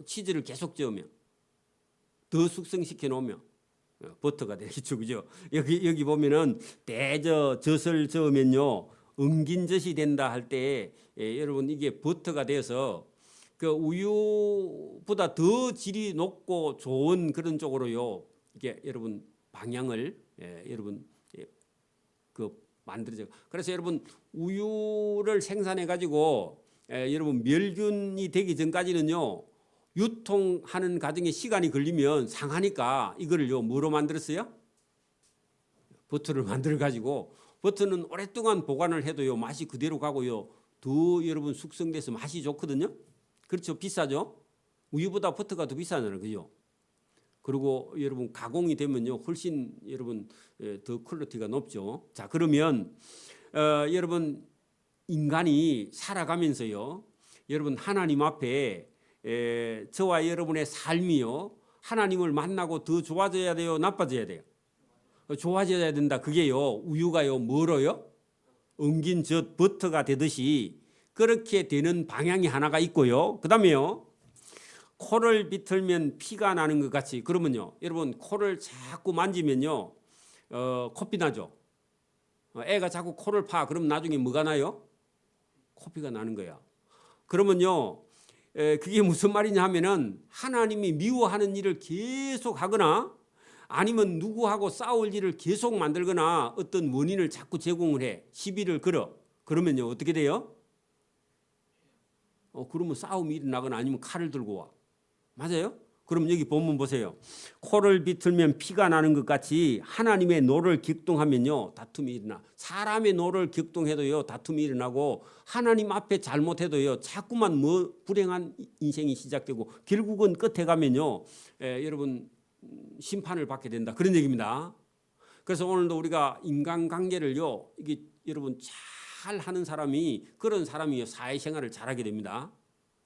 치즈를 계속 저으면 더 숙성시켜 놓으면 버터가 되겠죠, 그죠? 여기 보면은 젖을 저으면요 응긴젖이 된다 할 때 여러분 이게 버터가 돼서 그 우유보다 더 질이 높고 좋은 그런 쪽으로요 이게 여러분 방향을 여러분 그 만들어져. 그래서 여러분 우유를 생산해 가지고 여러분 멸균이 되기 전까지는요 유통하는 과정에 시간이 걸리면 상하니까 이거를요 뭐로 만들었어요? 버터를 만들어 가지고 버터는 오랫동안 보관을 해도요 맛이 그대로 가고요 더 여러분 숙성돼서 맛이 좋거든요. 그렇죠, 비싸죠. 우유보다 버터가 더 비싸잖아요, 그죠? 그리고 여러분 가공이 되면요 훨씬 여러분 더 퀄리티가 높죠. 자 그러면 여러분 인간이 살아가면서요 여러분 하나님 앞에 저와 여러분의 삶이요 하나님을 만나고 더 좋아져야 돼요, 나빠져야 돼요? 좋아져야 된다. 그게요 우유가요 뭐로요? 엉긴 젖 버터가 되듯이 그렇게 되는 방향이 하나가 있고요. 그다음에요 코를 비틀면 피가 나는 것 같이. 그러면요 여러분 코를 자꾸 만지면요 코피 나죠. 애가 자꾸 코를 파. 그럼 나중에 뭐가 나요? 코피가 나는 거야. 그러면요 그게 무슨 말이냐 하면은 하나님이 미워하는 일을 계속 하거나 아니면 누구하고 싸울 일을 계속 만들거나 어떤 원인을 자꾸 제공을 해. 시비를 걸어. 그러면요 어떻게 돼요? 그러면 싸움이 일어나거나 아니면 칼을 들고 와. 맞아요? 그럼 여기 본문 보세요. 코를 비틀면 피가 나는 것 같이 하나님의 노를 격동하면요 다툼이 일어나. 사람의 노를 격동해도요 다툼이 일어나고 하나님 앞에 잘못해도요 자꾸만 뭐 불행한 인생이 시작되고 결국은 끝에 가면요 여러분 심판을 받게 된다. 그런 얘기입니다. 그래서 오늘도 우리가 인간관계를요 이게 여러분 잘 하는 사람이 그런 사람이 사회생활을 잘하게 됩니다.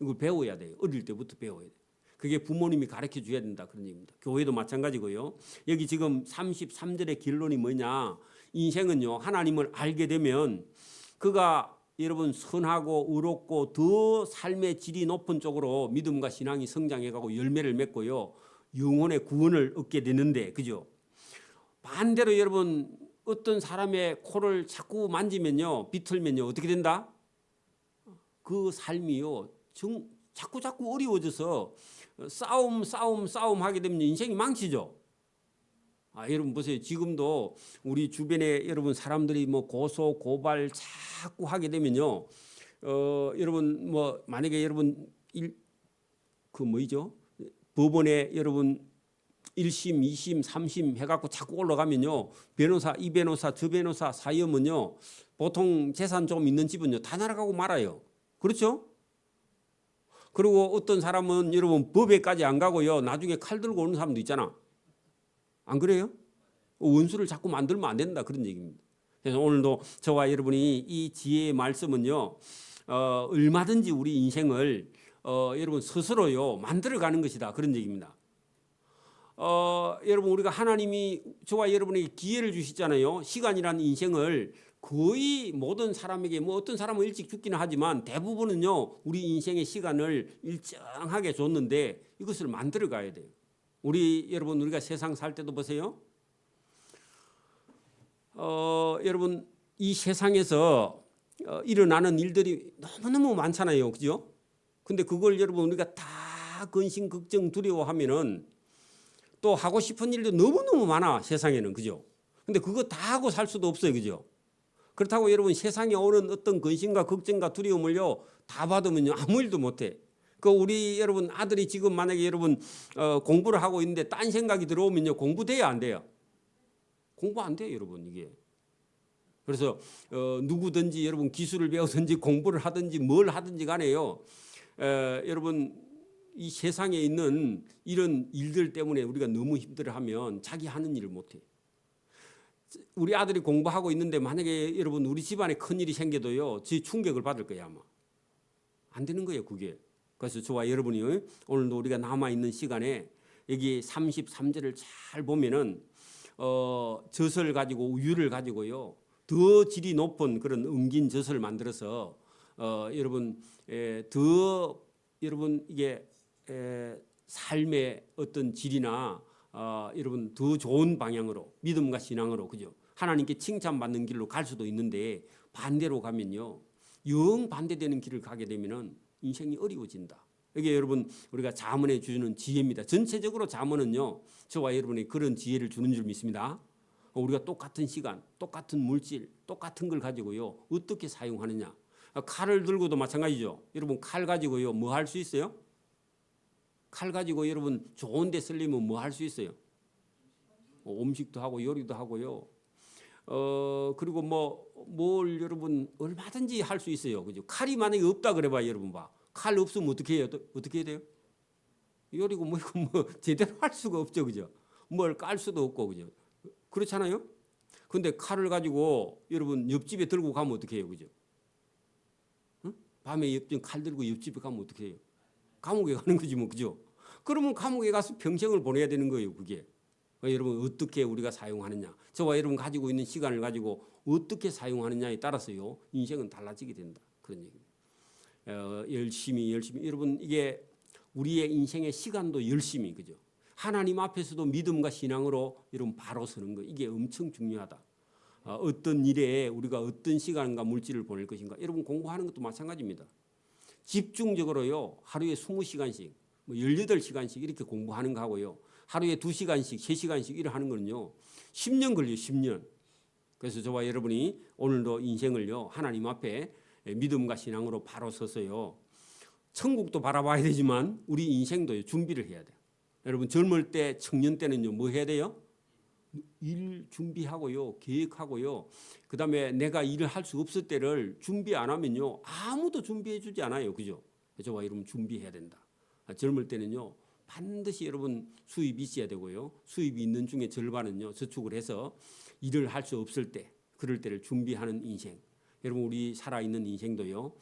이걸 배워야 돼요. 어릴 때부터 배워야 돼요. 그게 부모님이 가르쳐 줘야 된다 그런 얘기입니다. 교회도 마찬가지고요. 여기 지금 33절의 결론이 뭐냐? 인생은요 하나님을 알게 되면 그가 여러분 선하고 의롭고 더 삶의 질이 높은 쪽으로 믿음과 신앙이 성장해가고 열매를 맺고요 영혼의 구원을 얻게 되는데 그죠? 반대로 여러분 어떤 사람의 코를 자꾸 만지면요 비틀면요 어떻게 된다? 그 삶이요 자꾸 어려워져서 싸움 하게 되면 인생이 망치죠. 여러분 보세요. 지금도 우리 주변에 여러분 사람들이 뭐 고소 고발 자꾸 하게 되면요. 여러분 뭐 만약에 여러분 그 뭐이죠? 법원에 여러분 1심, 2심, 3심 해갖고 자꾸 올라가면요. 변호사, 이 변호사, 저 변호사 사이하면요. 보통 재산 좀 있는 집은요. 다 날아가고 말아요. 그렇죠? 그리고 어떤 사람은 여러분 법에까지 안 가고요. 나중에 칼 들고 오는 사람도 있잖아. 안 그래요? 원수를 자꾸 만들면 안 된다. 그런 얘기입니다. 그래서 오늘도 저와 여러분이 이 지혜의 말씀은요. 얼마든지 우리 인생을 여러분 스스로요. 만들어가는 것이다. 그런 얘기입니다. 여러분 우리가 하나님이 저와 여러분에게 기회를 주시잖아요. 시간이라는 인생을 거의 모든 사람에게 뭐 어떤 사람은 일찍 죽기는 하지만 대부분은요 우리 인생의 시간을 일정하게 줬는데 이것을 만들어 가야 돼요. 여러분 우리가 세상 살 때도 보세요. 여러분 이 세상에서 일어나는 일들이 너무너무 많잖아요. 그죠? 근데 그걸 여러분 우리가 다 근심 걱정 두려워하면은 또 하고 싶은 일도 너무너무 많아 세상에는. 그죠? 근데 그거 다 하고 살 수도 없어요. 그죠? 그렇다고 여러분 세상에 오는 어떤 근심과 걱정과 두려움을요 다 받으면요 아무 일도 못해. 우리 여러분 아들이 지금 만약에 여러분 공부를 하고 있는데 딴 생각이 들어오면요 공부돼야 안 돼요? 공부 안 돼요 여러분 이게. 그래서 누구든지 여러분 기술을 배우든지 공부를 하든지 뭘 하든지 간에요 여러분 이 세상에 있는 이런 일들 때문에 우리가 너무 힘들어하면 자기 하는 일을 못해. 우리 아들이 공부하고 있는데 만약에 여러분 우리 집안에 큰일이 생겨도요, 지 충격을 받을 거예요 아마. 안 되는 거예요 그게. 그래서 저와 여러분이 오늘도 우리가 남아있는 시간에 여기 33절을 잘 보면은 젖을 가지고 우유를 가지고요, 더 질이 높은 그런 엉긴 젖을 만들어서 여러분 더 여러분 이게 삶의 어떤 질이나 여러분 더 좋은 방향으로 믿음과 신앙으로, 그죠? 하나님께 칭찬받는 길로 갈 수도 있는데 반대로 가면요, 영 반대되는 길을 가게 되면은 인생이 어려워진다. 이게 여러분 우리가 잠언에 주는 지혜입니다. 전체적으로 잠언은요, 저와 여러분이 그런 지혜를 주는 줄 믿습니다. 우리가 똑같은 시간, 똑같은 물질, 똑같은 걸 가지고요, 어떻게 사용하느냐. 칼을 들고도 마찬가지죠. 여러분 칼 가지고요, 뭐 할 수 있어요? 칼 가지고 여러분 좋은 데 쓰려면 뭐 할 수 있어요? 음식도 하고 요리도 하고요. 그리고 뭘 여러분 얼마든지 할 수 있어요. 그죠? 칼이 만약에 없다 그래봐 여러분 봐. 칼 없으면 어떻게 해요? 어떻게 해야 돼요? 요리고 뭐 이거 뭐 제대로 할 수가 없죠. 그죠? 뭘 깔 수도 없고, 그죠? 그렇잖아요? 근데 칼을 가지고 여러분 옆집에 들고 가면 어떻게 해요? 그죠? 응? 밤에 옆집 칼 들고 옆집에 가면 어떻게 해요? 감옥에 가는 거지 뭐, 그죠? 그러면 감옥에 가서 평생을 보내야 되는 거예요, 그게. 여러분 어떻게 우리가 사용하느냐, 저와 여러분 가지고 있는 시간을 가지고 어떻게 사용하느냐에 따라서요, 인생은 달라지게 된다. 그런 얘기입니다. 열심히 여러분 이게 우리의 인생의 시간도 열심히, 그죠? 하나님 앞에서도 믿음과 신앙으로 여러분 바로 서는 거, 이게 엄청 중요하다. 어떤 일에 우리가 어떤 시간과 물질을 보낼 것인가. 여러분 공부하는 것도 마찬가지입니다. 집중적으로요, 하루에 20시간씩, 18시간씩 이렇게 공부하는 거 하고요, 하루에 2시간씩, 3시간씩 이렇게 하는 거는요, 10년 걸려요, 10년. 그래서 저와 여러분이 오늘도 인생을요, 하나님 앞에 믿음과 신앙으로 바로 서서요, 천국도 바라봐야 되지만 우리 인생도 준비를 해야 돼요. 여러분 젊을 때, 청년 때는요, 뭐 해야 돼요? 일 준비하고요, 계획하고요. 그다음에 내가 일을 할 수 없을 때를 준비 안 하면요, 아무도 준비해 주지 않아요, 그죠? 저와 여러분 준비해야 된다. 젊을 때는요, 반드시 여러분 수입이 있어야 되고요, 수입이 있는 중에 절반은요 저축을 해서 일을 할 수 없을 때, 그럴 때를 준비하는 인생. 여러분 우리 살아있는 인생도요,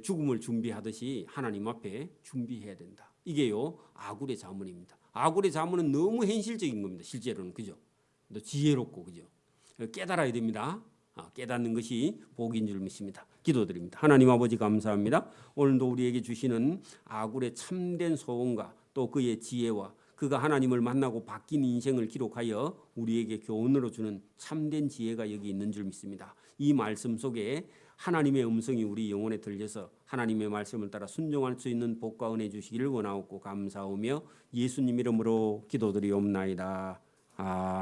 죽음을 준비하듯이 하나님 앞에 준비해야 된다. 이게요 아굴의 잠언입니다. 아굴의 잠언은 너무 현실적인 겁니다. 실제로는, 그죠? 또 지혜롭고, 그죠? 깨달아야 됩니다. 깨닫는 것이 복인 줄 믿습니다. 기도드립니다. 하나님 아버지 감사합니다. 오늘도 우리에게 주시는 아굴의 참된 소원과 또 그의 지혜와 그가 하나님을 만나고 바뀐 인생을 기록하여 우리에게 교훈으로 주는 참된 지혜가 여기 있는 줄 믿습니다. 이 말씀 속에 하나님의 음성이 우리 영혼에 들려서 하나님의 말씀을 따라 순종할 수 있는 복과 은혜 주시기를 원하옵고 감사하며 예수님 이름으로 기도드리옵나이다. 아멘.